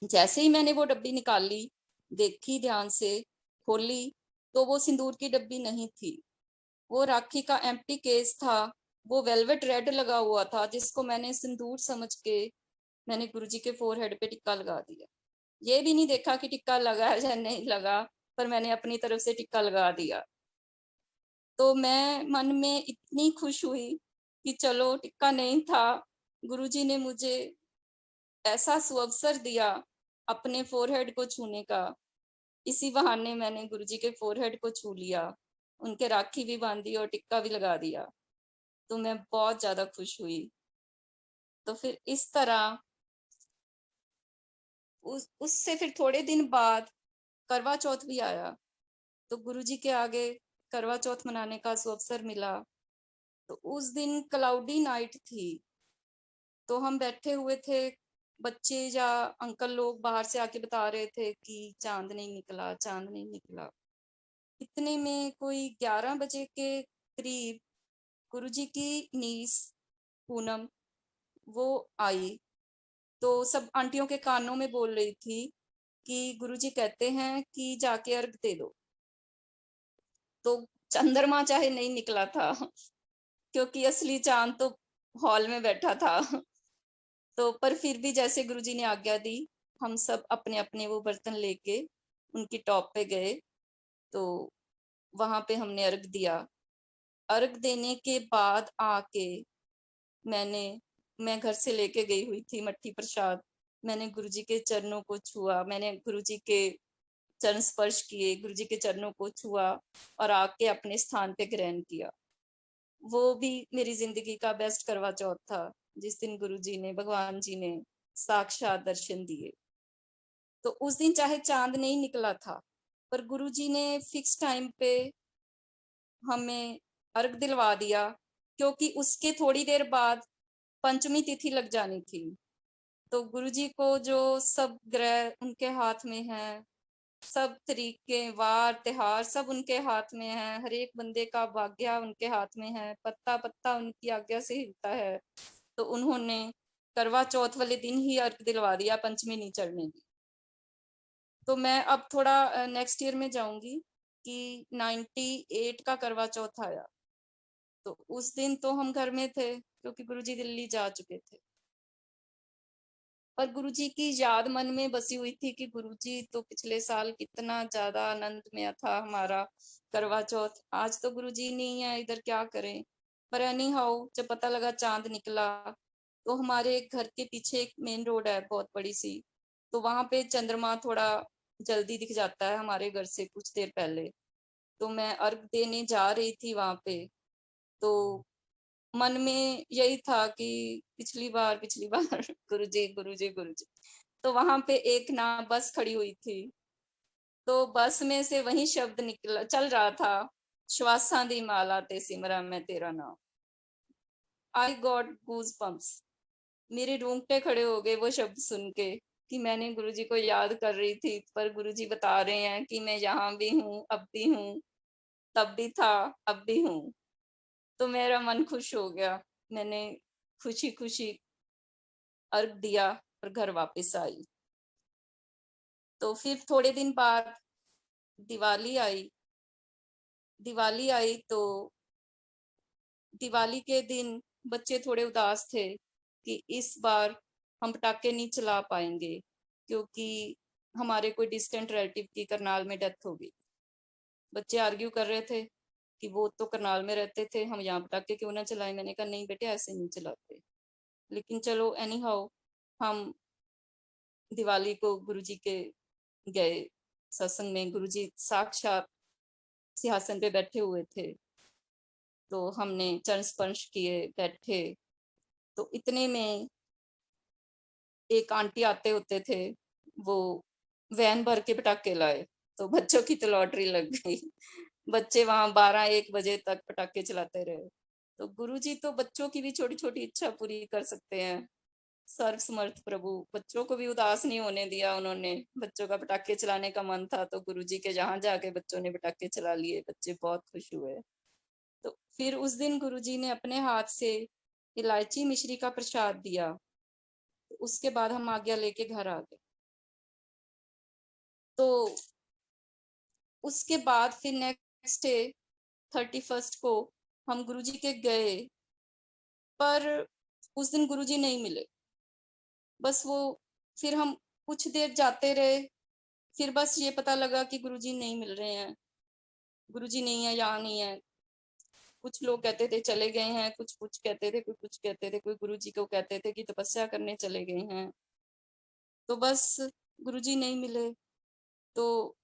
जैसे ही मैंने वो डब्बी निकाल ली, देखी ध्यान से, खोली, तो वो सिंदूर की डब्बी नहीं थी, वो राखी का एम्प्टी केस था। वो वेलवेट रेड लगा हुआ था, जिसको मैंने सिंदूर समझ के मैंने गुरुजी के फोरहेड पे टिक्का लगा दिया। ये भी नहीं देखा कि टिक्का लगा है या नहीं लगा, पर मैंने अपनी तरफ से टिक्का लगा दिया। तो मैं मन में इतनी खुश हुई कि चलो टिक्का नहीं था, गुरुजी ने मुझे ऐसा सुअवसर दिया अपने फ़ोरहेड को छूने का। इसी बहाने मैंने गुरुजी के फ़ोरहेड को छू लिया, उनके राखी भी बाँधी और टिक्का भी लगा दिया। तो मैं बहुत ज़्यादा खुश हुई। तो फिर इस तरह उससे फिर थोड़े दिन बाद करवा चौथ भी आया। तो गुरुजी के आगे करवा चौथ मनाने का सुअवसर मिला। तो उस दिन क्लाउडी नाइट थी। तो हम बैठे हुए थे, बच्चे या अंकल लोग बाहर से आके बता रहे थे कि चाँद नहीं निकला, चाँद नहीं निकला। इतने में कोई 11 बजे के करीब गुरुजी की नीस पूनम वो आई। तो सब आंटियों के कानों में बोल रही थी कि गुरुजी कहते हैं कि जाके अर्घ दे दो। तो चंद्रमा चाहे नहीं निकला था क्योंकि असली चाँद तो हॉल में बैठा था। तो पर फिर भी जैसे गुरुजी ने आज्ञा दी, हम सब अपने-अपने वो बर्तन लेके उनकी टॉप पे गए। तो वहाँ पे हमने अर्घ दिया। अर्घ देने के बाद आके मैंने मैं घर से लेके गई हुई थी मट्ठी प्रसाद। मैंने गुरुजी के चरणों को छुआ, मैंने गुरुजी के चरण स्पर्श किए, गुरुजी के चरणों को छुआ और आके अपने स्थान पे ग्रहण किया। वो भी मेरी ज़िंदगी का बेस्ट करवा चौथ था, जिस दिन गुरुजी ने, भगवान जी ने साक्षात दर्शन दिए। तो उस दिन चाहे चाँद नहीं निकला था, पर गुरुजी ने फिक्स टाइम पे हमें अर्घ दिलवा दिया, क्योंकि उसके थोड़ी देर बाद पंचमी तिथि लग जानी थी। तो गुरुजी को जो सब ग्रह उनके हाथ में हैं, सब तरीके, वार, त्योहार सब उनके हाथ में हैं, हर एक बंदे का भाग्य उनके हाथ में है, पत्ता-पत्ता उनकी आज्ञा से हिलता है। तो उन्होंने करवा चौथ वाले दिन ही अर्घ दिलवा दिया, पंचमी नहीं चढ़ने दी। तो मैं अब थोड़ा नेक्स्ट ईयर में जाऊँगी कि 98 का करवा चौथ आया। तो उस दिन तो हम घर में थे क्योंकि गुरुजी दिल्ली जा चुके थे। पर गुरुजी की याद मन में बसी हुई थी कि गुरुजी तो पिछले साल कितना ज़्यादा आनंदमय था हमारा करवा चौथ। आज तो गुरुजी नहीं है, इधर क्या करें? पर एनी हाउ जब पता लगा चाँद निकला, तो हमारे घर के पीछे एक मेन रोड है बहुत बड़ी-सी, तो वहाँ पे चंद्रमा थोड़ा जल्दी दिख जाता है हमारे घर से कुछ देर पहले। तो मैं अर्घ देने जा रही थी वहाँ पे, तो मन में यही था कि पिछली बार गुरुजी, गुरुजी, गुरुजी। तो वहाँ पे एक ना बस खड़ी हुई थी, तो बस में से वही शब्द निकला चल रहा था, श्वासां दी माला ते सिमरा मैं तेरा नाम। I got goosebumps. मेरे रोंगटे खड़े हो गए वो शब्द सुन के कि मैंने गुरुजी को याद कर रही थी, पर गुरुजी बता रहे हैं कि मैं यहाँ भी हूँ, अब भी हूँ, तब भी था, अब भी हूँ। तो मेरा मन खुश हो गया। मैंने खुशी-खुशी अर्घ दिया और घर वापस आई। तो फिर थोड़े दिन बाद दिवाली आई। दिवाली आई तो दिवाली के दिन बच्चे थोड़े उदास थे कि इस बार हम पटाखे नहीं चला पाएँगे, क्योंकि हमारे कोई डिस्टेंट रिलेटिव की करनाल में डेथ हो गई। बच्चे आर्ग्यू कर रहे थे कि वो तो करनाल में रहते थे, हम यहाँ पटाखे क्यों ना चलाएँ? मैंने कहा नहीं बेटे ऐसे नहीं चलाते। लेकिन चलो एनी हाउ हम दिवाली को गुरुजी के गए सत्संग में। गुरुजी साक्षात सिंहासन पे बैठे हुए थे, तो हमने चरण स्पर्श किए, बैठे। तो इतने में एक आंटी आते होते थे, वो वैन भर के पटाखे लाए, तो बच्चों की तो लॉटरी लग गई। बच्चे वहां 12-1 बजे तक पटाखे चलाते रहे। तो गुरुजी तो बच्चों की भी छोटी छोटी इच्छा पूरी कर सकते हैं। सर्वसमर्थ प्रभु, बच्चों को भी उदास नहीं होने दिया उन्होंने। बच्चों का पटाखे चलाने का मन था, तो गुरुजी के जहां जाके बच्चों ने पटाखे चला लिए, बच्चे बहुत खुश हुए। तो फिर उस दिन गुरुजी ने अपने हाथ से इलायची मिश्री का प्रसाद दिया। तो उसके बाद हम आज्ञा लेके घर आ गए। तो उसके बाद फिर नेक्स्ट डे 31st को हम गुरुजी के गए, पर उस दिन गुरुजी नहीं मिले। बस वो फिर हम कुछ देर जाते रहे, फिर बस ये पता लगा कि गुरुजी नहीं मिल रहे हैं, गुरुजी नहीं है, यहाँ नहीं है। कुछ लोग कहते थे चले गए हैं, कुछ कुछ कहते थे, कुछ कहते थे, कोई गुरुजी को कहते थे कि तपस्या करने चले गए हैं। तो बस गुरुजी नहीं मिले तो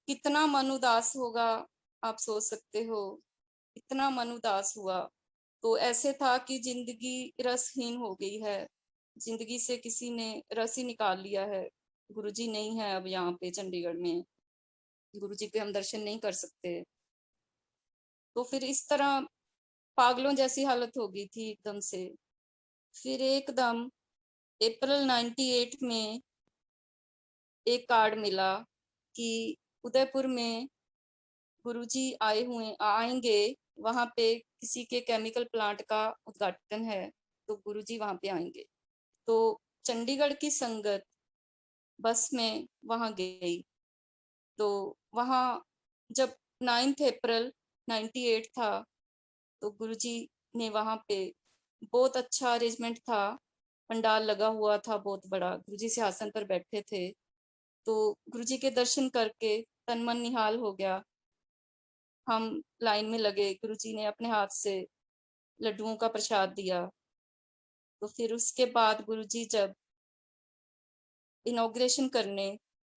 कितना मन उदास होगा, आप सोच सकते हो। इतना मन उदास हुआ। तो ऐसे था कि जिंदगी रसहीन हो गई है, जिंदगी से किसी ने रस ही निकाल लिया है। गुरुजी नहीं है अब यहाँ पे चंडीगढ़ में, गुरुजी के हम दर्शन नहीं कर सकते। तो फिर इस तरह पागलों जैसी हालत हो गई थी एकदम से। फिर एकदम अप्रैल 98 में एक कार्ड मिला कि उदयपुर में गुरुजी आएंगे, वहां पे किसी के केमिकल प्लांट का उद्घाटन है, तो गुरुजी वहां पे आएंगे। तो चंडीगढ़ की संगत बस में वहां गई। तो वहां जब 9 अप्रैल 98 था, तो गुरुजी ने वहां पे बहुत अच्छा अरेंजमेंट था, पंडाल लगा हुआ था बहुत बड़ा, गुरुजी सिंहासन पर बैठे थे। तो गुरुजी के दर्शन करके तन मन निहाल हो गया। हम लाइन में लगे, गुरुजी ने अपने हाथ से लड्डुओं का प्रसाद दिया। तो फिर उसके बाद गुरुजी जब इनॉग्रेशन करने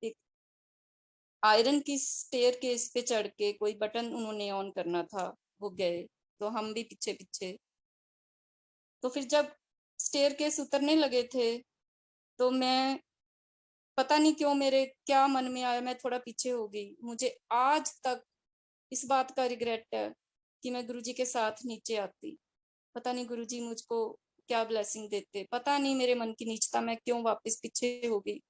एक आयरन की स्टेयर केस पे चढ़ के कोई बटन उन्होंने ऑन करना था, वो गए, तो हम भी पीछे पीछे। तो फिर जब स्टेयर केस उतरने लगे थे, तो मैं पता नहीं क्यों मेरे क्या मन में आया, मैं थोड़ा पीछे हो गई। मुझे आज तक इस बात का रिग्रेट है कि मैं गुरुजी के साथ नीचे आती। पता नहीं गुरुजी मुझको क्या ब्लेसिंग देते, पता नहीं मेरे मन की नीचता मैं क्यों वापस पीछे हो गई।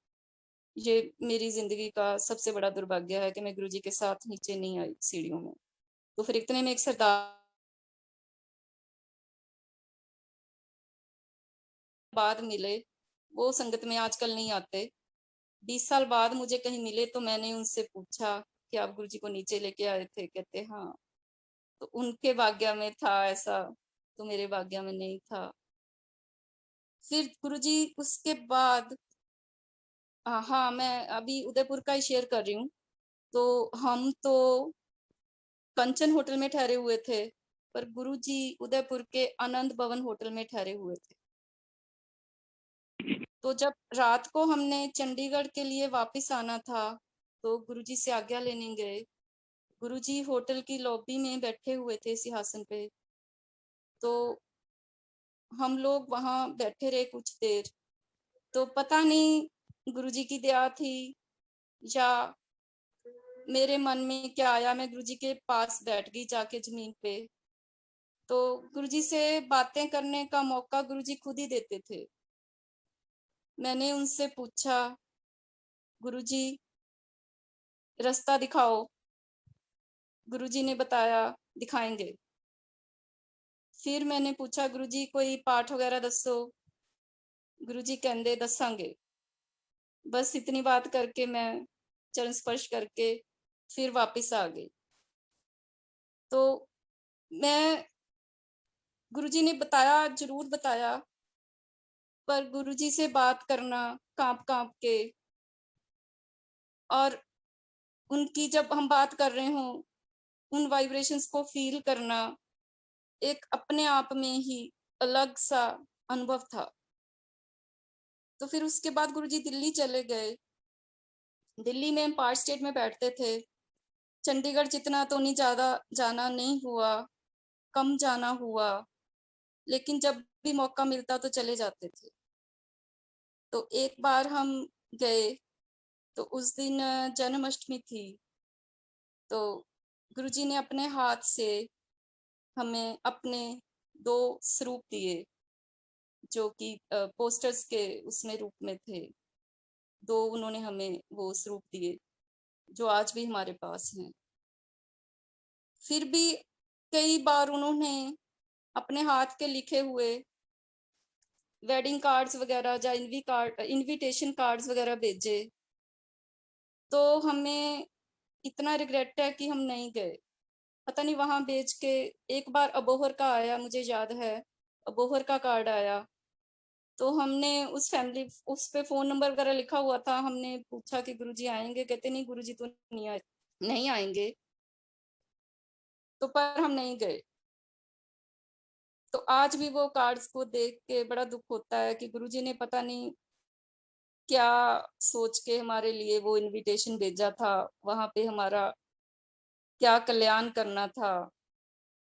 ये मेरी जिंदगी का सबसे बड़ा दुर्भाग्य है कि मैं गुरुजी के साथ नीचे नहीं आई सीढ़ियों में। तो फिर इतने में एक सरदार बाद मिले, वो संगत में आजकल नहीं आते। 20 साल बाद मुझे कहीं मिले, तो मैंने उनसे पूछा कि आप गुरुजी को नीचे लेके आए थे, कहते हाँ। तो उनके भाग्य में था ऐसा, तो मेरे भाग्य में नहीं था। फिर गुरुजी उसके बाद हाँ, मैं अभी उदयपुर का ही शेयर कर रही हूँ। तो हम तो कंचन होटल में ठहरे हुए थे, पर गुरुजी उदयपुर के आनंद भवन होटल में ठहरे हुए थे। तो जब रात को हमने चंडीगढ़ के लिए वापस आना था, तो गुरुजी से आज्ञा लेने गए। गुरुजी होटल की लॉबी में बैठे हुए थे सिंहासन पे। तो हम लोग वहां बैठे रहे कुछ देर। तो पता नहीं गुरुजी की दया थी या मेरे मन में क्या आया, मैं गुरुजी के पास बैठ गई जाके जमीन पे। तो गुरुजी से बातें करने का मौका गुरुजी खुद ही देते थे। मैंने उनसे पूछा, गुरुजी रास्ता दिखाओ। गुरुजी ने बताया दिखाएंगे। फिर मैंने पूछा, गुरुजी कोई पाठ वगैरह दसो। गुरुजी कहंदे दसांगे। बस इतनी बात करके मैं चरण स्पर्श करके फिर वापस आ गई। तो मैं गुरुजी ने बताया, जरूर बताया, पर गुरुजी से बात करना कांप कांप के, और उनकी जब हम बात कर रहे हों, उन वाइब्रेशंस को फील करना एक अपने आप में ही अलग सा अनुभव था। तो फिर उसके बाद गुरुजी दिल्ली चले गए। दिल्ली में हम पार्क स्टेट में बैठते थे। चंडीगढ़ जितना तो नहीं ज्यादा जाना नहीं हुआ, कम जाना हुआ, लेकिन जब भी मौका मिलता तो चले जाते थे। तो एक बार हम गए, तो उस दिन जन्माष्टमी थी। तो गुरुजी ने अपने हाथ से हमें अपने 2 स्वरूप दिए, जो कि पोस्टर्स के उसमें रूप में थे। 2 उन्होंने हमें वो स्वरूप दिए, जो आज भी हमारे पास हैं। फिर भी कई बार उन्होंने अपने हाथ के लिखे हुए वेडिंग कार्ड्स वगैरह या इनविटेशन कार्ड्स वगैरह भेजे। तो हमें इतना रिग्रेट है कि हम नहीं गए। पता नहीं वहां भेज के, एक बार अबोहर का आया, मुझे याद है, अबोहर का कार्ड आया। तो हमने उस पे फ़ोन नंबर वगैरह लिखा हुआ था, हमने पूछा कि गुरुजी आएँगे? कहते नहीं गुरुजी तो नहीं आएँगे, तो पर हम नहीं गए। तो आज भी वो कार्ड्स को देख के बड़ा दुःख होता है कि गुरुजी ने पता नहीं क्या सोच के हमारे लिए वो इन्विटेशन भेजा था, वहाँ पे हमारा क्या कल्याण करना था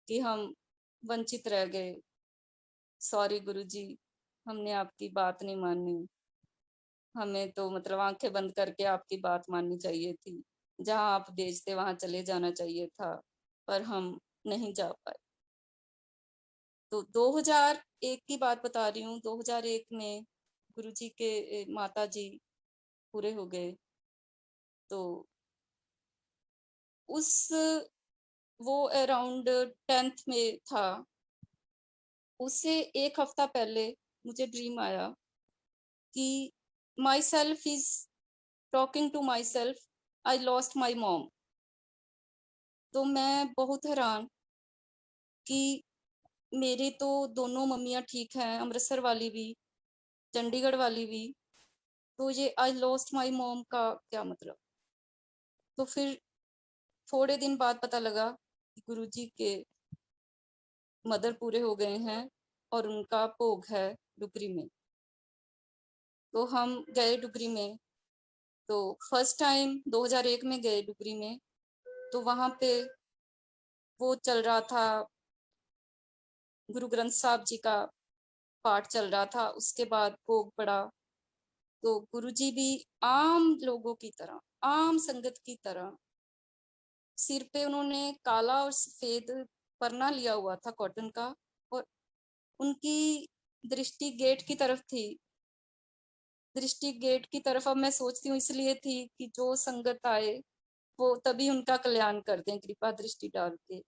कि हम वंचित रह गए। सॉरी गुरुजी, हमने आपकी बात नहीं मानी। हमें तो मतलब आँखें बंद करके आपकी बात माननी चाहिए थी। जहाँ आप भेजते वहाँ चले जाना चाहिए था, पर हम नहीं जा पाए। तो 2001 की बात बता रही हूँ, 2001 में गुरुजी के माताजी पूरे हो गए। तो उस वो अराउंड 10th में था। उससे 1 हफ्ता पहले मुझे ड्रीम आया कि my self is talking to my self, I lost my mom. तो मैं बहुत हैरान कि मेरे तो दोनों मम्मियाँ ठीक हैं, अमृतसर वाली भी, चंडीगढ़ वाली भी, तो ये आई लॉस्ट माई मॉम का क्या मतलब? तो फिर थोड़े दिन बाद पता लगा कि गुरुजी के मदर पूरे हो गए हैं और उनका भोग है डुगरी में। तो हम गए डुगरी में। तो फर्स्ट टाइम 2001 में गए डुगरी में, तो वहाँ पे वो चल रहा था, गुरु ग्रंथ साहब जी का पाठ चल रहा था, उसके बाद भोग पड़ा। तो गुरुजी भी आम लोगों की तरह, आम संगत की तरह, सिर पे उन्होंने काला और सफेद परना लिया हुआ था कॉटन का, और उनकी दृष्टि गेट की तरफ थी। दृष्टि गेट की तरफ अब मैं सोचती हूँ इसलिए थी कि जो संगत आए वो तभी उनका कल्याण कर दें कृपा दृष्टि डाल के।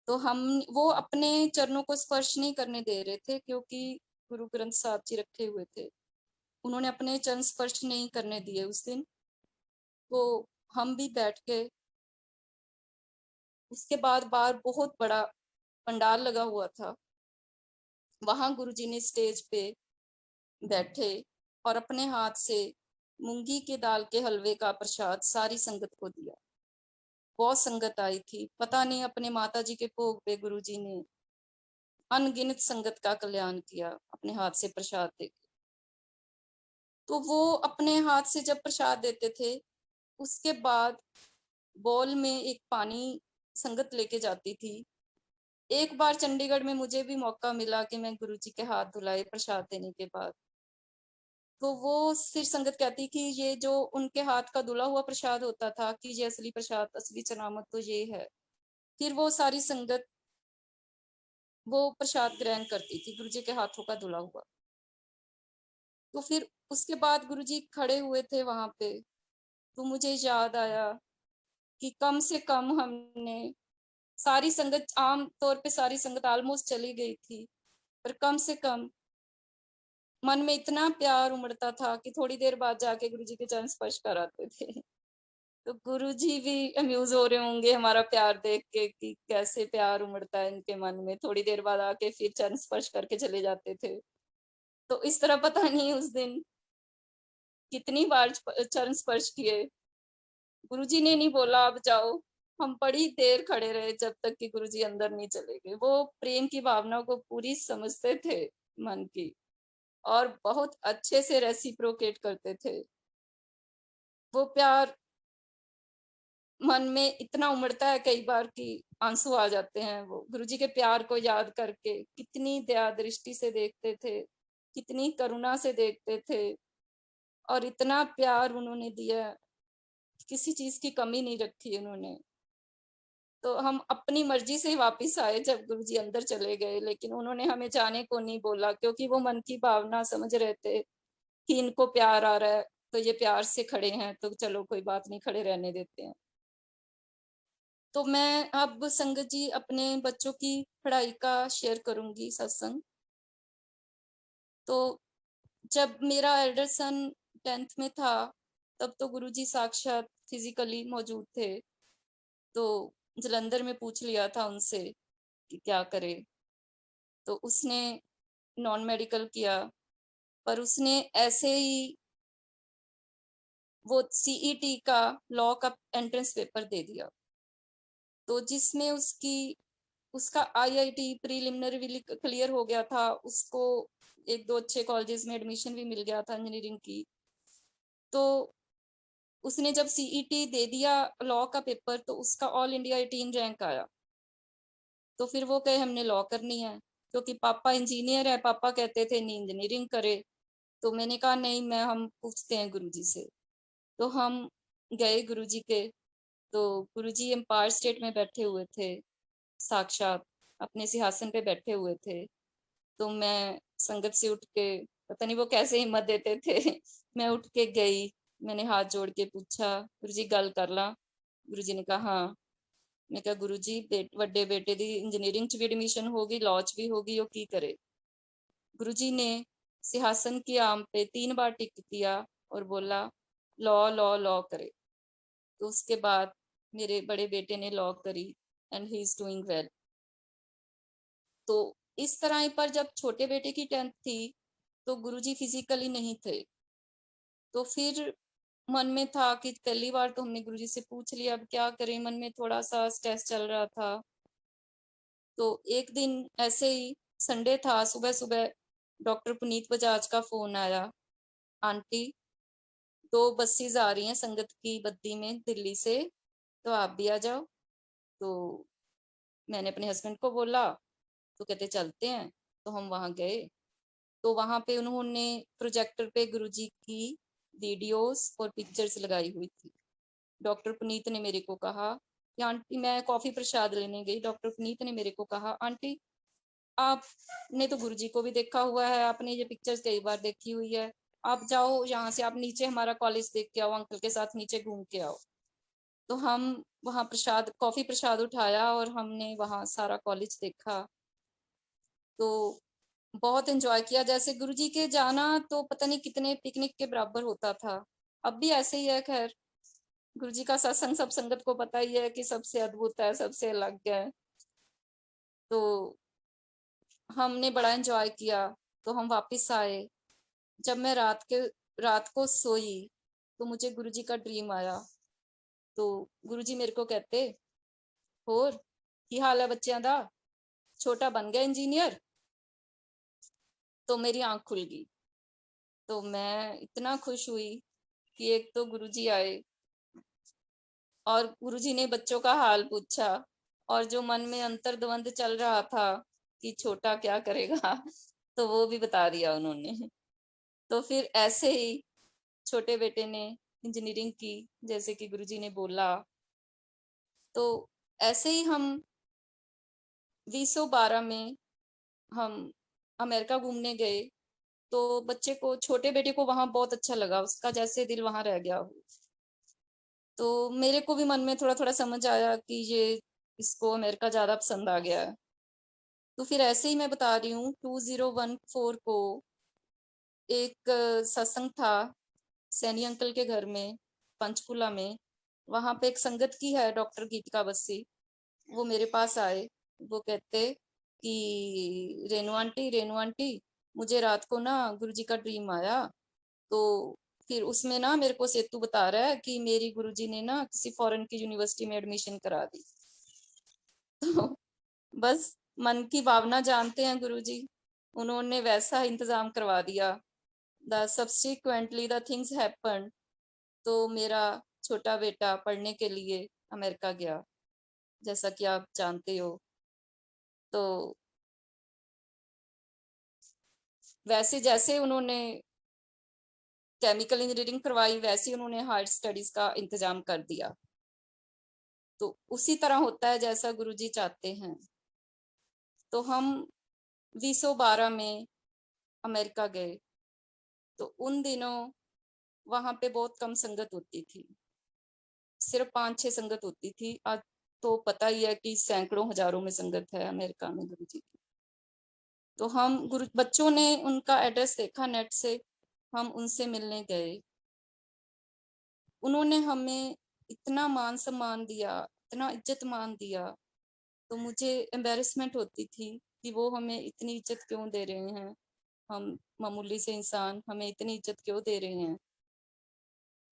तो हम वो अपने चरणों को स्पर्श नहीं करने दे रहे थे क्योंकि गुरु ग्रंथ साहब जी रखे हुए थे। उन्होंने अपने चरण स्पर्श नहीं करने दिए उस दिन। तो हम भी बैठ गए। उसके बाद बाहर बहुत बड़ा पंडाल लगा हुआ था। वहां गुरुजी ने स्टेज पे बैठे और अपने हाथ से मूंगी के दाल के हलवे का प्रसाद सारी संगत को दिया। बहुत संगत आई थी, पता नहीं अपने माता जी के भोग पे गुरुजी ने अनगिनत संगत का कल्याण किया अपने हाथ से प्रसाद देके। तो वो अपने हाथ से जब प्रसाद देते थे, उसके बाद बॉल में एक पानी संगत लेके जाती थी। एक बार चंडीगढ़ में मुझे भी मौका मिला कि मैं गुरुजी के हाथ धुलाए प्रसाद देने के बाद। तो वो फिर संगत कहती कि ये जो उनके हाथ का धुला हुआ प्रसाद होता था कि ये असली प्रसाद, असली चनामत तो ये है। फिर वो सारी संगत वो प्रसाद ग्रहण करती थी गुरुजी के हाथों का धुला हुआ। तो फिर उसके बाद गुरुजी खड़े हुए थे वहां पे। तो मुझे याद आया कि कम से कम हमने सारी संगत, आम तौर पे सारी संगत ऑलमोस्ट चली गई थी, पर कम से कम मन में इतना प्यार उमड़ता था कि थोड़ी देर बाद जाके गुरुजी के चरण स्पर्श कराते थे। तो गुरुजी भी अम्यूज हो रहे होंगे हमारा प्यार देख के कि कैसे प्यार उमड़ता है इनके मन में। थोड़ी देर बाद आके फिर चरण स्पर्श करके चले जाते थे। तो इस तरह पता नहीं उस दिन कितनी बार चरण स्पर्श किए। गुरुजी ने नहीं बोला अब जाओ। हम बड़ी देर खड़े रहे जब तक कि गुरुजी अंदर नहीं चले गए। वो प्रेम की भावना को पूरी समझते थे मन की, और बहुत अच्छे से रेसिप्रोकेट करते थे। वो प्यार मन में इतना उमड़ता है कई बार कि आंसू आ जाते हैं। वो गुरुजी के प्यार को याद करके कितनी दया दृष्टि से देखते थे, कितनी करुणा से देखते थे, और इतना प्यार उन्होंने दिया, किसी चीज की कमी नहीं रखी उन्होंने। तो हम अपनी मर्जी से वापस आए जब गुरुजी अंदर चले गए, लेकिन उन्होंने हमें जाने को नहीं बोला क्योंकि वो मन की भावना समझ रहे थे कि इनको प्यार आ रहा है तो ये प्यार से खड़े हैं, तो चलो कोई बात नहीं, खड़े रहने देते हैं। तो मैं अब संगत जी अपने बच्चों की पढ़ाई का शेयर करूंगी सत्संग। तो जब मेरा एल्डर सन 10th में था, तब तो गुरुजी साक्षात फिजिकली मौजूद थे। तो जलंधर में पूछ लिया था उनसे कि क्या करे। तो उसने नॉन मेडिकल किया, पर उसने ऐसे ही वो सीईटी का लॉ का एंट्रेंस पेपर दे दिया, तो जिसमें उसका आईआईटी प्रीलिमिनरी क्लियर हो गया था, उसको एक दो अच्छे कॉलेजेस में एडमिशन भी मिल गया था इंजीनियरिंग की। तो उसने जब सीईटी दे दिया लॉ का पेपर, तो उसका ऑल इंडिया 18 रैंक आया। तो फिर वो कहे हमने लॉ करनी है, क्योंकि पापा इंजीनियर है, पापा कहते थे नहीं इंजीनियरिंग करे। तो मैंने कहा नहीं, हम पूछते हैं गुरुजी से। तो हम गए गुरुजी के, तो गुरुजी एम्पायर स्टेट में बैठे हुए थे, साक्षात अपने सिंहासन पे बैठे हुए थे। तो मैं संगत से उठ के, पता नहीं वो कैसे हिम्मत देते थे मैं उठ के गई, मैंने हाथ जोड़ के पूछा, गुरुजी गल कर ला? गुरुजी ने कहा हाँ। मैं कहा गुरुजी ਵੱਡੇ बेटे दी इंजीनियरिंग च भी एडमिशन होगी, लॉ च भी होगी, वो की करे? गुरुजी ने सिंहासन की आम पे 3 बार टिक किया और बोला लॉ लॉ लॉ करे। तो उसके बाद मेरे बड़े बेटे ने लॉ करी and he is doing well. तो इस तरह ही, पर जब छोटे बेटे की 10th थी तो गुरुजी फिजिकली नहीं थे। तो फिर मन में था कि पहली बार तो हमने गुरुजी से पूछ लिया, अब क्या करें, मन में थोड़ा सा स्ट्रेस चल रहा था। तो एक दिन ऐसे ही संडे था, सुबह सुबह डॉक्टर पुनीत बजाज का फोन आया, आंटी 2 बसेस आ रही हैं संगत की बद्दी में दिल्ली से, तो आप भी आ जाओ। तो मैंने अपने हस्बैंड को बोला, तो कहते चलते हैं। तो हम वहां गए, तो वहां पे उन्होंने प्रोजेक्टर पे गुरुजी की वीडियोस और पिक्चर्स लगाई हुई थी। डॉक्टर पुनीत ने मेरे को कहा कि आंटी, मैं कॉफी प्रसाद लेने गई, डॉक्टर पुनीत ने मेरे को कहा आंटी आपने तो गुरुजी को भी देखा हुआ है, आपने ये पिक्चर्स कई बार देखी हुई है, आप जाओ यहाँ से, आप नीचे हमारा कॉलेज देख के आओ, अंकल के साथ नीचे घूम के आओ। तो हम वहाँ प्रसाद, कॉफी प्रसाद उठाया और हमने वहाँ सारा कॉलेज देखा। तो बहुत एंजॉय किया, जैसे गुरुजी के जाना तो पता नहीं कितने पिकनिक के बराबर होता था। अब भी ऐसे ही है, खैर गुरुजी का सत्संग सब संगत को पता ही है कि सबसे अद्भुत है, सबसे अलग है। तो हमने बड़ा एंजॉय किया। तो हम वापस आए, जब मैं रात को सोई तो मुझे गुरुजी का ड्रीम आया। तो गुरुजी मेरे को कहते, होर की हाल है बच्चों दा, छोटा बन गया इंजीनियर? तो मेरी आंख खुल गई। तो मैं इतना खुश हुई कि एक तो गुरुजी आए और गुरुजी ने बच्चों का हाल पूछा, और जो मन में अंतर्द्वंद चल रहा था कि छोटा क्या करेगा तो वो भी बता दिया उन्होंने। तो फिर ऐसे ही छोटे बेटे ने इंजीनियरिंग की, जैसे कि गुरुजी ने बोला। तो ऐसे ही हम 2012 में हम अमेरिका घूमने गए। तो बच्चे को, छोटे बेटे को वहां बहुत अच्छा लगा, उसका जैसे दिल वहां रह गया हो। तो मेरे को भी मन में थोड़ा थोड़ा समझ आया कि ये इसको अमेरिका ज्यादा पसंद आ गया है। तो फिर ऐसे ही मैं बता रही हूँ, 2014 को एक सत्संग था सैनी अंकल के घर में, पंचकुला में। वहां पे एक संगत की है डॉक्टर गीतिका बस्सी, वो मेरे पास आए। वो कहते कि रेनू आंटी मुझे रात को ना गुरुजी का ड्रीम आया। तो फिर उसमें ना मेरे को सेतु बता रहा है कि मेरी गुरुजी ने ना किसी फॉरेन की यूनिवर्सिटी में एडमिशन करा दी। तो बस मन की भावना जानते हैं गुरुजी, उन्होंने वैसा इंतजाम करवा दिया। The subsequently the things happen. तो मेरा छोटा बेटा पढ़ने के लिए अमेरिका गया, जैसा कि आप जानते हो। तो वैसे जैसे उन्होंने केमिकल इंजीनियरिंग करवाई, वैसे उन्होंने हायर स्टडीज का इंतजाम कर दिया। तो उसी तरह होता है जैसा गुरुजी चाहते हैं। तो हम 2012 में अमेरिका गए। तो उन दिनों वहां पे बहुत कम संगत होती थी, सिर्फ 5-6 संगत होती थी। आज तो पता ही है कि सैकड़ों हजारों में संगत है अमेरिका में गुरुजी की। तो हम गुरु बच्चों ने उनका एड्रेस देखा नेट से, हम उनसे मिलने गए। उन्होंने हमें इतना मान सम्मान दिया, इतना इज्जत मान दिया। तो मुझे एम्बेरसमेंट होती थी कि वो हमें इतनी इज्जत क्यों दे रहे हैं, हम मामूली से इंसान, हमें इतनी इज्जत क्यों दे रहे हैं।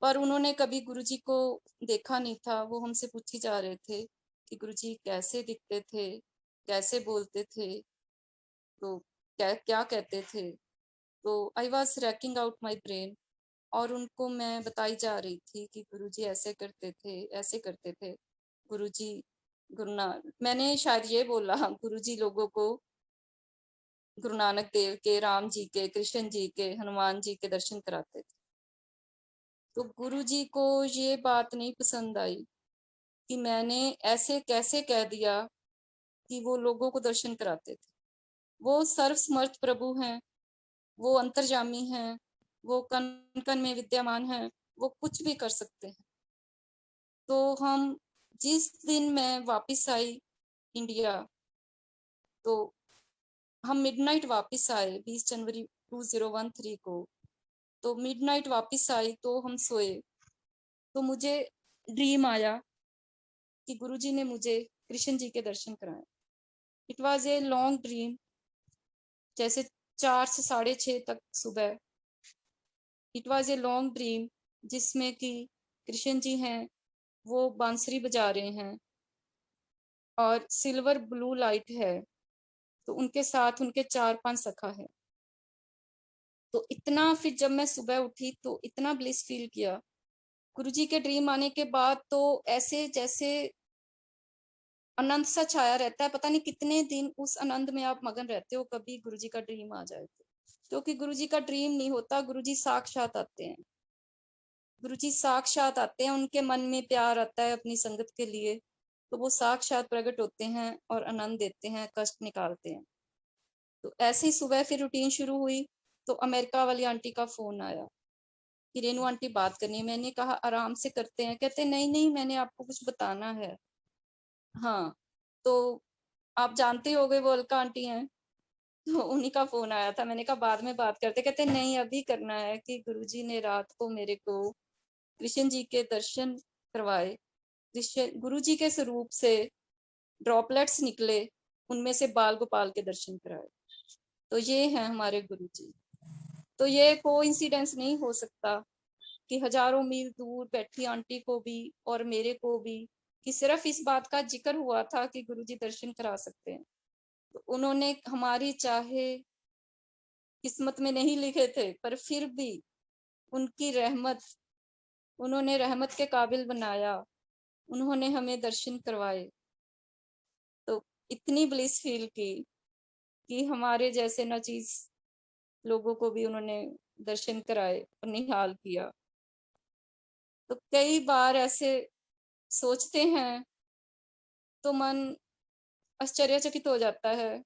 पर उन्होंने कभी गुरुजी को देखा नहीं था। वो हमसे पूछे जा रहे थे कि गुरुजी कैसे दिखते थे, कैसे बोलते थे, तो क्या क्या कहते थे। तो I was ranking out my brain, और उनको मैं बताई जा रही थी कि गुरुजी ऐसे करते थे, ऐसे करते थे। गुरुजी मैंने शायद ये बोला, गुरुजी लोगों को गुरु नानक देव के, राम जी के, कृष्ण जी के, हनुमान जी के दर्शन कराते थे। तो गुरुजी को ये बात नहीं पसंद आई कि मैंने ऐसे कैसे कह दिया कि वो लोगों को दर्शन कराते थे। वो सर्वसमर्थ प्रभु हैं, वो अंतर्जामी हैं, वो कण कण में विद्यमान हैं, वो कुछ भी कर सकते हैं। तो हम जिस दिन मैं वापस आई इंडिया, तो हम मिडनाइट वापस आए 20 जनवरी 2013 को। तो मिडनाइट वापस आई तो हम सोए, तो मुझे ड्रीम आया कि गुरुजी ने मुझे कृष्ण जी के दर्शन कराए। It was a long dream, जैसे 4 से 6:30 तक सुबह। It was a long dream जिसमें कि कृष्ण जी हैं, वो बांसुरी बजा रहे हैं और सिल्वर ब्लू लाइट है, तो उनके साथ उनके 4-5 सखा है। तो इतना, फिर जब मैं सुबह उठी तो इतना ब्लिस फील किया। गुरुजी के ड्रीम आने के बाद तो ऐसे जैसे आनंद सा छाया रहता है, पता नहीं कितने दिन उस आनंद में आप मगन रहते हो, कभी गुरुजी का ड्रीम आ जाए तो। क्योंकि गुरुजी का ड्रीम नहीं होता, गुरुजी साक्षात आते हैं। गुरुजी साक्षात आते हैं, उनके मन में प्यार आता है अपनी संगत के लिए, तो वो साक्षात प्रकट होते हैं और आनंद देते हैं, कष्ट निकालते हैं। तो ऐसे ही सुबह फिर रूटीन शुरू हुई, तो अमेरिका वाली आंटी का फोन आया कि रेनू आंटी बात करनी है। मैंने कहा आराम से करते हैं। कहते नहीं नहीं, मैंने आपको कुछ बताना है। हाँ, तो आप जानते हो गए वो अलका आंटी हैं, तो उन्हीं का फोन आया था। मैंने कहा बाद में बात करते। कहते नहीं, अभी करना है कि गुरुजी ने रात को मेरे को कृष्ण जी के दर्शन करवाए। कृष्ण गुरुजी के स्वरूप से ड्रॉपलेट्स निकले, उनमें से बाल गोपाल के दर्शन कराए। तो ये हैं हमारे गुरुजी। तो ये कोइंसिडेंस नहीं हो सकता कि हजारों मील दूर बैठी आंटी को भी और मेरे को भी, कि सिर्फ इस बात का जिक्र हुआ था कि गुरुजी दर्शन करा सकते हैं, तो उन्होंने हमारी चाहे किस्मत में नहीं लिखे थे, पर फिर भी उनकी रहमत, उन्होंने रहमत के काबिल बनाया, उन्होंने हमें दर्शन करवाए। तो इतनी ब्लिस फील की कि हमारे जैसे नाचीज लोगों को भी उन्होंने दर्शन कराए और निहाल किया। तो कई बार ऐसे सोचते हैं तो मन आश्चर्यचकित हो जाता है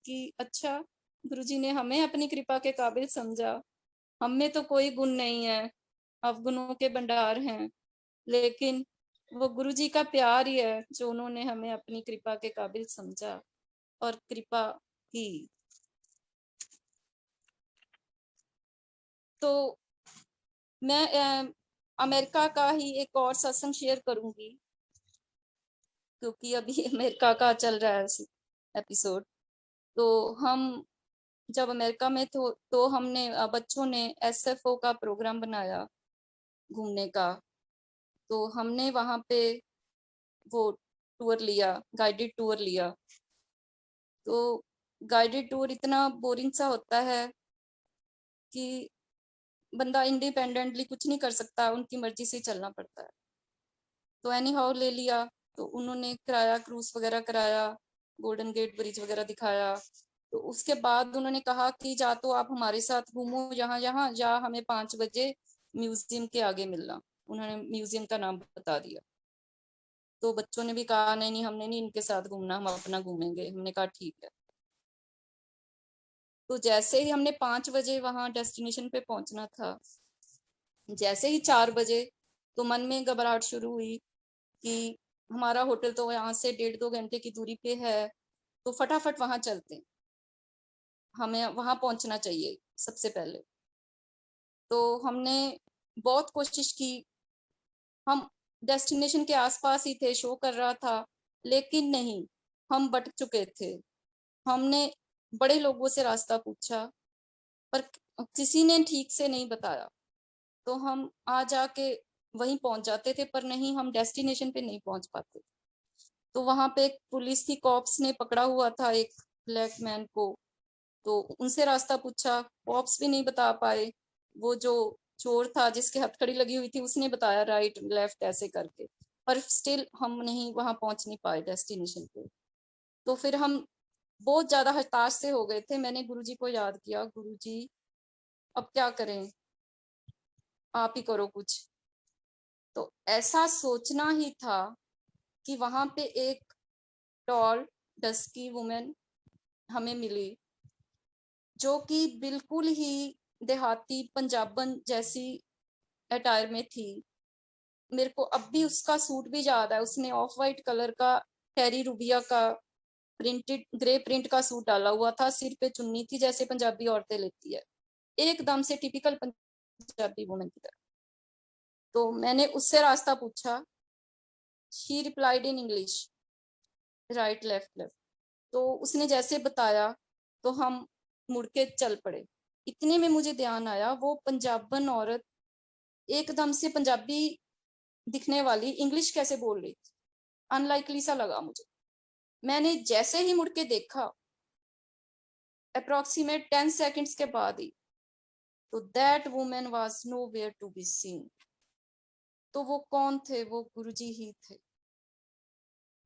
कि अच्छा, गुरुजी ने हमें अपनी कृपा के काबिल समझा। हम में तो कोई गुण नहीं है, अवगुणों के भंडार हैं, लेकिन वो गुरुजी का प्यार ही है जो उन्होंने हमें अपनी कृपा के काबिल समझा और कृपा की। तो मैं अमेरिका का ही एक और सत्संग शेयर करूंगी, क्योंकि अभी अमेरिका का चल रहा है एपिसोड। तो हम जब अमेरिका में तो हमने बच्चों ने एसएफओ का प्रोग्राम बनाया घूमने का। तो हमने वहां पे वो टूर लिया, गाइडेड टूर लिया। तो गाइडेड टूर इतना बोरिंग सा होता है कि बंदा इंडिपेंडेंटली कुछ नहीं कर सकता, उनकी मर्जी से चलना पड़ता है। तो एनी हाउ ले लिया, तो उन्होंने कराया, क्रूज वगैरह कराया, गोल्डन गेट ब्रिज वगैरह दिखाया। तो उसके बाद उन्होंने कहा कि जा तो आप हमारे साथ घूमो यहाँ यहाँ, या हमें 5 बजे म्यूजियम के आगे मिलना। उन्होंने म्यूजियम का नाम बता दिया। तो बच्चों ने भी कहा नहीं नहीं, हमने नहीं इनके साथ घूमना, हम अपना घूमेंगे। हमने कहा ठीक है। तो जैसे ही हमने 5 बजे वहां डेस्टिनेशन पे पहुंचना था, जैसे ही 4 बजे, तो मन में घबराहट शुरू हुई कि हमारा होटल तो यहाँ से 1.5-2 घंटे की दूरी पे है, तो फटाफट वहां चलते हैं, हमें वहां पहुंचना चाहिए सबसे पहले। तो हमने बहुत कोशिश की, हम डेस्टिनेशन के आसपास ही थे, शो कर रहा था, लेकिन नहीं, हम भटक चुके थे। हमने बड़े लोगों से रास्ता पूछा, पर किसी ने ठीक से नहीं बताया, तो हम आ जाके वहीं पहुंच जाते थे, पर नहीं, हम डेस्टिनेशन पे नहीं पहुंच पाते। तो वहां पे एक पुलिस की कॉप्स ने पकड़ा हुआ था एक ब्लैक मैन को, तो उनसे रास्ता पूछा, कॉप्स भी नहीं बता पाए। वो जो चोर था जिसके हथकड़ी लगी हुई थी उसने बताया राइट लेफ्ट ऐसे करके, पर स्टिल हम नहीं वहां पहुंच नहीं पाए डेस्टिनेशन पे। तो फिर हम बहुत ज्यादा हताश से हो गए थे। मैंने गुरुजी को याद किया, गुरुजी अब क्या करें, आप ही करो कुछ। तो ऐसा सोचना ही था कि वहां पे एक टॉल डस्की वुमेन हमें मिली, जो कि बिल्कुल ही देहाती पंजाबन जैसी अटायर में थी। मेरे को अब भी उसका सूट भी याद है। उसने ऑफ वाइट कलर का टेरी रूबिया का प्रिंटेड ग्रे प्रिंट का सूट डाला हुआ था, सिर पे चुन्नी थी जैसे पंजाबी औरतें लेती है, एकदम से टिपिकल पंजाबी वुमेन की तरह। तो मैंने उससे रास्ता पूछा। She replied in English, right left left. तो उसने जैसे बताया तो हम मुड़ के चल पड़े। इतने में मुझे ध्यान आया, वो पंजाबन औरत एकदम से पंजाबी दिखने वाली इंग्लिश कैसे बोल रही थी, अनलाइकली सा लगा मुझे। मैंने जैसे ही मुड़ के देखा, अप्रोक्सीमेट 10 सेकंड्स के बाद ही, तो that women was nowhere to be seen. तो वो कौन थे? वो गुरुजी ही थे।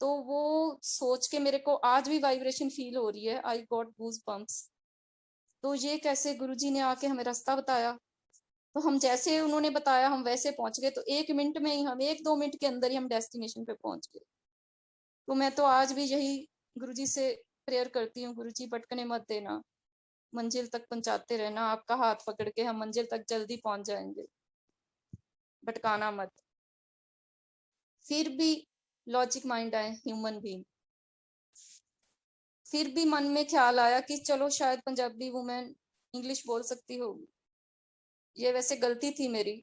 तो वो सोच के मेरे को आज भी वाइब्रेशन फील हो रही है, आई गॉट गूज बम्प्स। तो ये कैसे गुरुजी ने आके हमें रास्ता बताया। तो हम जैसे उन्होंने बताया हम वैसे पहुंच गए, तो 1 मिनट में ही, हम 1-2 मिनट के अंदर ही हम डेस्टिनेशन पे पहुंच गए। तो मैं तो आज भी यही गुरुजी से प्रेयर करती हूँ, गुरुजी भटकने मत देना, मंजिल तक पहुंचाते रहना, आपका हाथ पकड़ के हम मंजिल तक जल्दी पहुंच जाएंगे, भटकाना मत। फिर भी लॉजिक माइंड आए, ह्यूमन बीइंग, फिर भी मन में ख्याल आया कि चलो शायद पंजाबी वुमेन इंग्लिश बोल सकती होगी। ये वैसे गलती थी मेरी।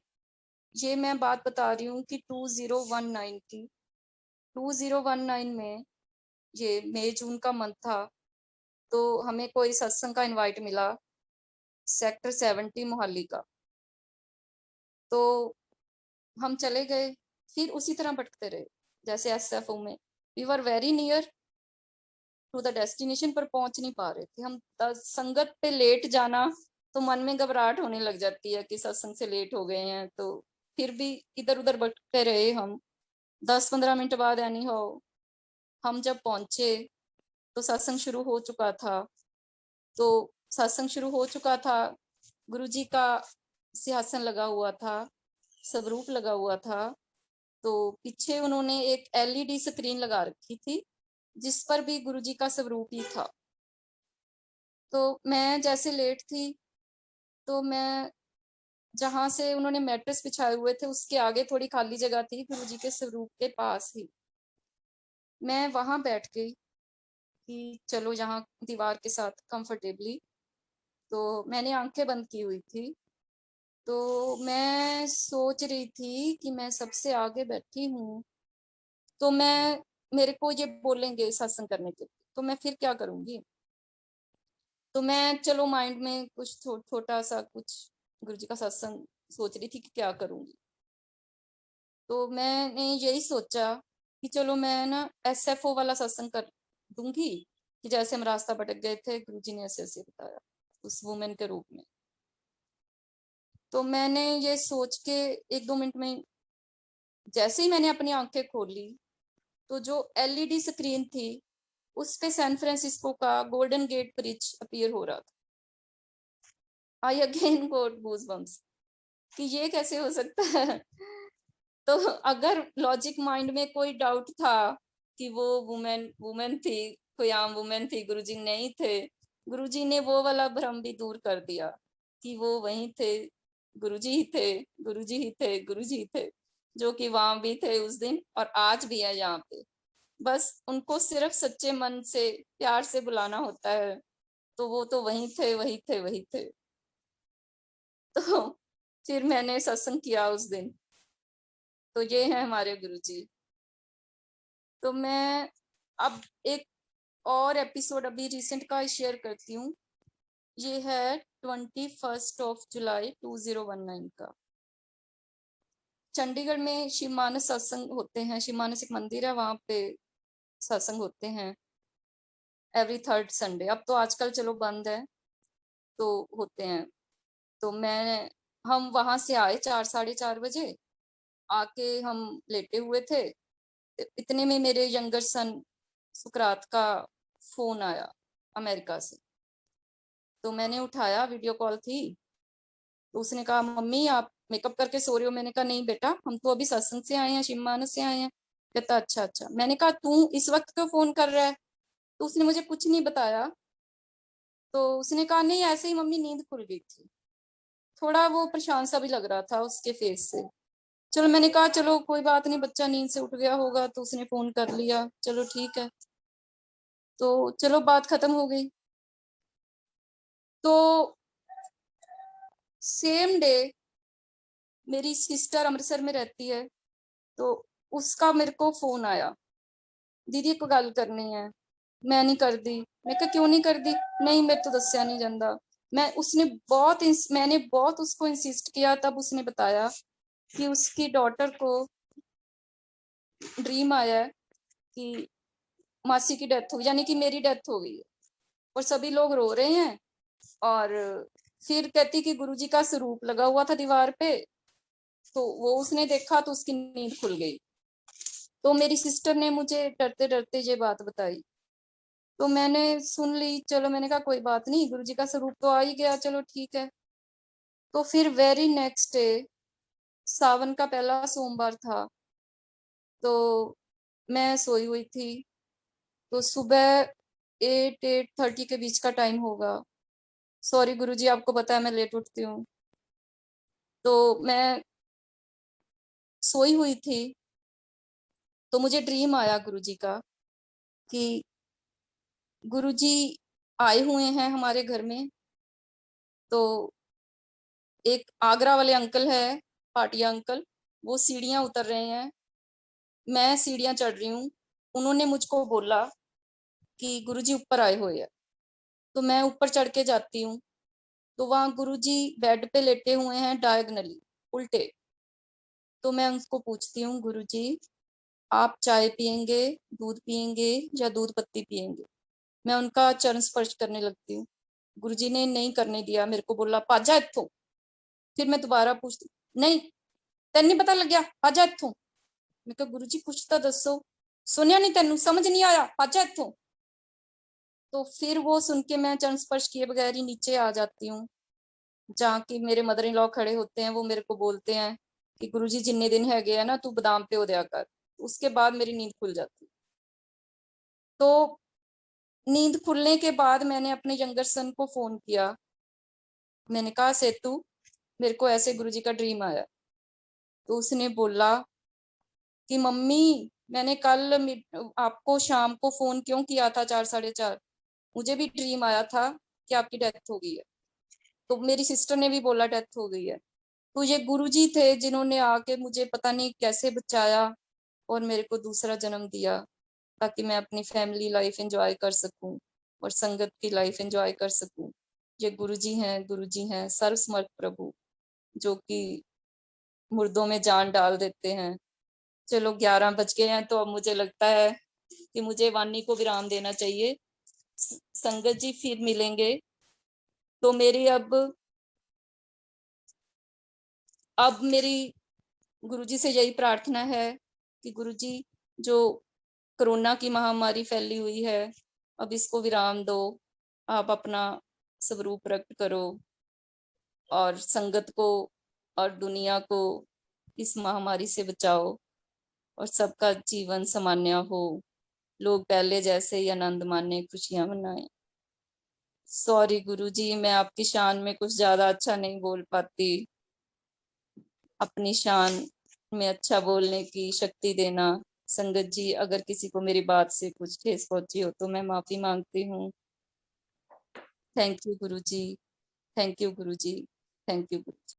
ये मैं बात बता रही हूँ कि 2019 की। 2019 में ये मई जून का मंथ था, तो हमें कोई सत्संग का इनवाइट मिला सेक्टर 70 मोहाली का। तो हम चले गए, फिर उसी तरह भटकते रहे जैसे एसएफओ में। We were very near to the destination, पर पहुंच नहीं पा रहे थे हम। संगत पे लेट जाना तो मन में घबराहट होने लग जाती है कि सत्संग से लेट हो गए हैं। तो फिर भी इधर उधर भटकते रहे हम। 10-15 मिनट बाद एनी हो हम जब पहुंचे तो सत्संग शुरू हो चुका था। तो सत्संग शुरू हो चुका था, गुरुजी का सिंहासन लगा हुआ था, स्वरूप लगा हुआ था। तो पीछे उन्होंने एक एलईडी स्क्रीन लगा रखी थी जिस पर भी गुरुजी का स्वरूप ही था। तो मैं जैसे लेट थी, तो मैं जहां से उन्होंने मैट्रेस बिछाए हुए थे उसके आगे थोड़ी खाली जगह थी, गुरुजी के स्वरूप के पास ही। मैं वहां बैठ गई कि चलो यहाँ दीवार के साथ कंफर्टेबली। तो मैंने आंखें बंद की हुई थी। तो मैं सोच रही थी कि मैं सबसे आगे बैठी हूँ, तो मैं, मेरे को ये बोलेंगे सत्संग करने के लिए, तो मैं फिर क्या करूंगी। तो मैं चलो माइंड में कुछ छोटा सा कुछ गुरुजी का सत्संग सोच रही थी कि क्या करूंगी। तो मैंने यही सोचा कि चलो मैं ना एसएफओ वाला सत्संग कर दूंगी, कि जैसे हम रास्ता भटक गए थे गुरुजी ने ऐसे ऐसे बताया उस वुमेन के रूप में। तो मैंने ये सोच के 1-2 मिनट में जैसे ही मैंने अपनी आंखें खोली, तो जो एलईडी स्क्रीन थी उस पे सैन फ्रांसिस्को का गोल्डन गेट ब्रिज अपीयर हो रहा था। आई अगेन गॉट गूज़बम्प्स कि ये कैसे हो सकता है। तो अगर लॉजिक माइंड में कोई डाउट था कि वो वुमेन वुमेन थी, कोई आम वुमेन थी, गुरुजी नहीं थे, गुरुजी ने वो वाला भ्रम भी दूर कर दिया कि वो वहीं थे, गुरुजी ही थे, गुरुजी ही थे, गुरुजी ही थे, जो कि वहां भी थे उस दिन और आज भी है यहाँ पे। बस उनको सिर्फ सच्चे मन से प्यार से बुलाना होता है, तो वो तो वहीं थे, वही थे, वही थे। तो फिर मैंने सत्संग किया उस दिन। तो ये है हमारे गुरुजी। तो मैं अब एक और एपिसोड अभी रिसेंट का शेयर करती हूँ। ये है 21 जुलाई 2019 का। चंडीगढ़ में शिव मानस सत्संग होते हैं, शिव मानस एक मंदिर है, वहां पे सत्संग होते हैं एवरी थर्ड संडे। अब तो आजकल चलो बंद है, तो होते हैं। तो हम वहां से आए 4 साढ़े 4 बजे, आके हम लेटे हुए थे। इतने में मेरे यंगर सन सुकरात का फोन आया अमेरिका से। तो मैंने उठाया, वीडियो कॉल थी। तो उसने कहा, मम्मी आप मेकअप करके सो रहे हो? मैंने कहा नहीं बेटा, हम तो अभी सत्संग से आए हैं, शिव मानस से आए हैं। कहता अच्छा अच्छा। मैंने कहा तू इस वक्त क्यों फोन कर रहा है? तो उसने मुझे कुछ नहीं बताया। तो उसने कहा नहीं ऐसे ही मम्मी, नींद खुल गई थी। थोड़ा वो परेशान सा भी लग रहा था उसके फेस से। चलो मैंने कहा चलो कोई बात नहीं, बच्चा नींद से उठ गया होगा तो उसने फोन कर लिया, चलो ठीक है। तो चलो बात खत्म हो गई। तो सेम डे मेरी सिस्टर अमृतसर में रहती है, तो उसका मेरे को फोन आया, दीदी को गल करनी है। मैं नहीं कर दी। मैं कहा क्यों नहीं कर दी? नहीं मेरे तो दसिया नहीं जाता। मैंने बहुत उसको इंसिस्ट किया, तब उसने बताया कि उसकी डॉटर को ड्रीम आया है कि मासी की डेथ हो गई, यानी कि मेरी डेथ हो गई है, और सभी लोग रो रहे हैं। और फिर कहती कि गुरुजी का स्वरूप लगा हुआ था दीवार पे, तो वो उसने देखा तो उसकी नींद खुल गई। तो मेरी सिस्टर ने मुझे डरते डरते ये बात बताई, तो मैंने सुन ली। चलो मैंने कहा कोई बात नहीं, गुरुजी का स्वरूप तो आ ही गया, चलो ठीक है। तो फिर वेरी नेक्स्ट डे, सावन का पहला सोमवार था, तो मैं सोई हुई थी। तो सुबह 8-8:30 के बीच का टाइम होगा। सॉरी गुरुजी, आपको पता है मैं लेट उठती हूँ। तो मैं सोई हुई थी, तो मुझे ड्रीम आया गुरुजी का कि गुरुजी आए हुए हैं हमारे घर में। तो एक आगरा वाले अंकल है, पाटिया अंकल, वो सीढ़ियां उतर रहे हैं, मैं सीढ़ियां चढ़ रही हूँ। उन्होंने मुझको बोला कि गुरुजी ऊपर आए हुए हैं। तो मैं ऊपर चढ़ के जाती हूँ, तो वहां गुरुजी बेड पे लेटे हुए हैं डायगनली, उल्टे। तो मैं उनको पूछती हूँ, गुरुजी आप चाय पियेंगे, दूध पियेंगे या दूध पत्ती पियेंगे? मैं उनका चरण स्पर्श करने लगती हूँ। गुरुजी ने नहीं करने दिया, मेरे को बोला भाजा इत्थों। फिर मैं दोबारा पूछती, नहीं तेन नहीं पता लग्या, भाजा इत्थों। मैं कहा गुरुजी कुछ तो दसो, सुनिया नहीं तेन, समझ नहीं आया, भाजा इत्थों। तो फिर वो सुन के मैं चरण स्पर्श किए बगैर ही नीचे आ जाती हूँ, जहाँ की मेरे मदर इन लॉ खड़े होते हैं। वो मेरे को बोलते हैं कि गुरुजी जिन्ने दिन है गए ना, तू बादाम पे दिया कर। उसके बाद मेरी नींद खुल जाती। तो नींद खुलने के बाद मैंने अपने यंगर सन को फोन किया। मैंने कहा सेतु, मेरे को ऐसे गुरुजी का ड्रीम आया। तो उसने बोला कि मम्मी मैंने कल आपको शाम को फोन क्यों किया था 4 साढ़े 4? मुझे भी ड्रीम आया था कि आपकी डेथ हो गई है। तो मेरी सिस्टर ने भी बोला डेथ हो गई है। तो ये गुरुजी थे जिन्होंने आके मुझे पता नहीं कैसे बचाया और मेरे को दूसरा जन्म दिया, ताकि मैं अपनी फैमिली लाइफ एंजॉय कर सकूं और संगत की लाइफ एंजॉय कर सकूं। ये गुरुजी हैं सर्वसमर्थ प्रभु, जो कि मुर्दों में जान डाल देते हैं। चलो 11 बज गए हैं, तो अब मुझे लगता है कि मुझे वाणी को विराम देना चाहिए। संगत जी फिर मिलेंगे। तो मेरी अब मेरी गुरुजी से यही प्रार्थना है कि गुरुजी, जो कोरोना की महामारी फैली हुई है, अब इसको विराम दो। आप अपना स्वरूप प्रकट करो और संगत को और दुनिया को इस महामारी से बचाओ, और सबका जीवन सामान्य हो, लोग पहले जैसे ही आनंद माने, खुशियां मनाएं। सॉरी गुरुजी, मैं आपकी शान में कुछ ज्यादा अच्छा नहीं बोल पाती। अपनी शान में अच्छा बोलने की शक्ति देना। संगत जी, अगर किसी को मेरी बात से कुछ ठेस पहुंची हो तो मैं माफी मांगती हूँ। Thank you Guruji, thank you Guruji, thank you Guruji.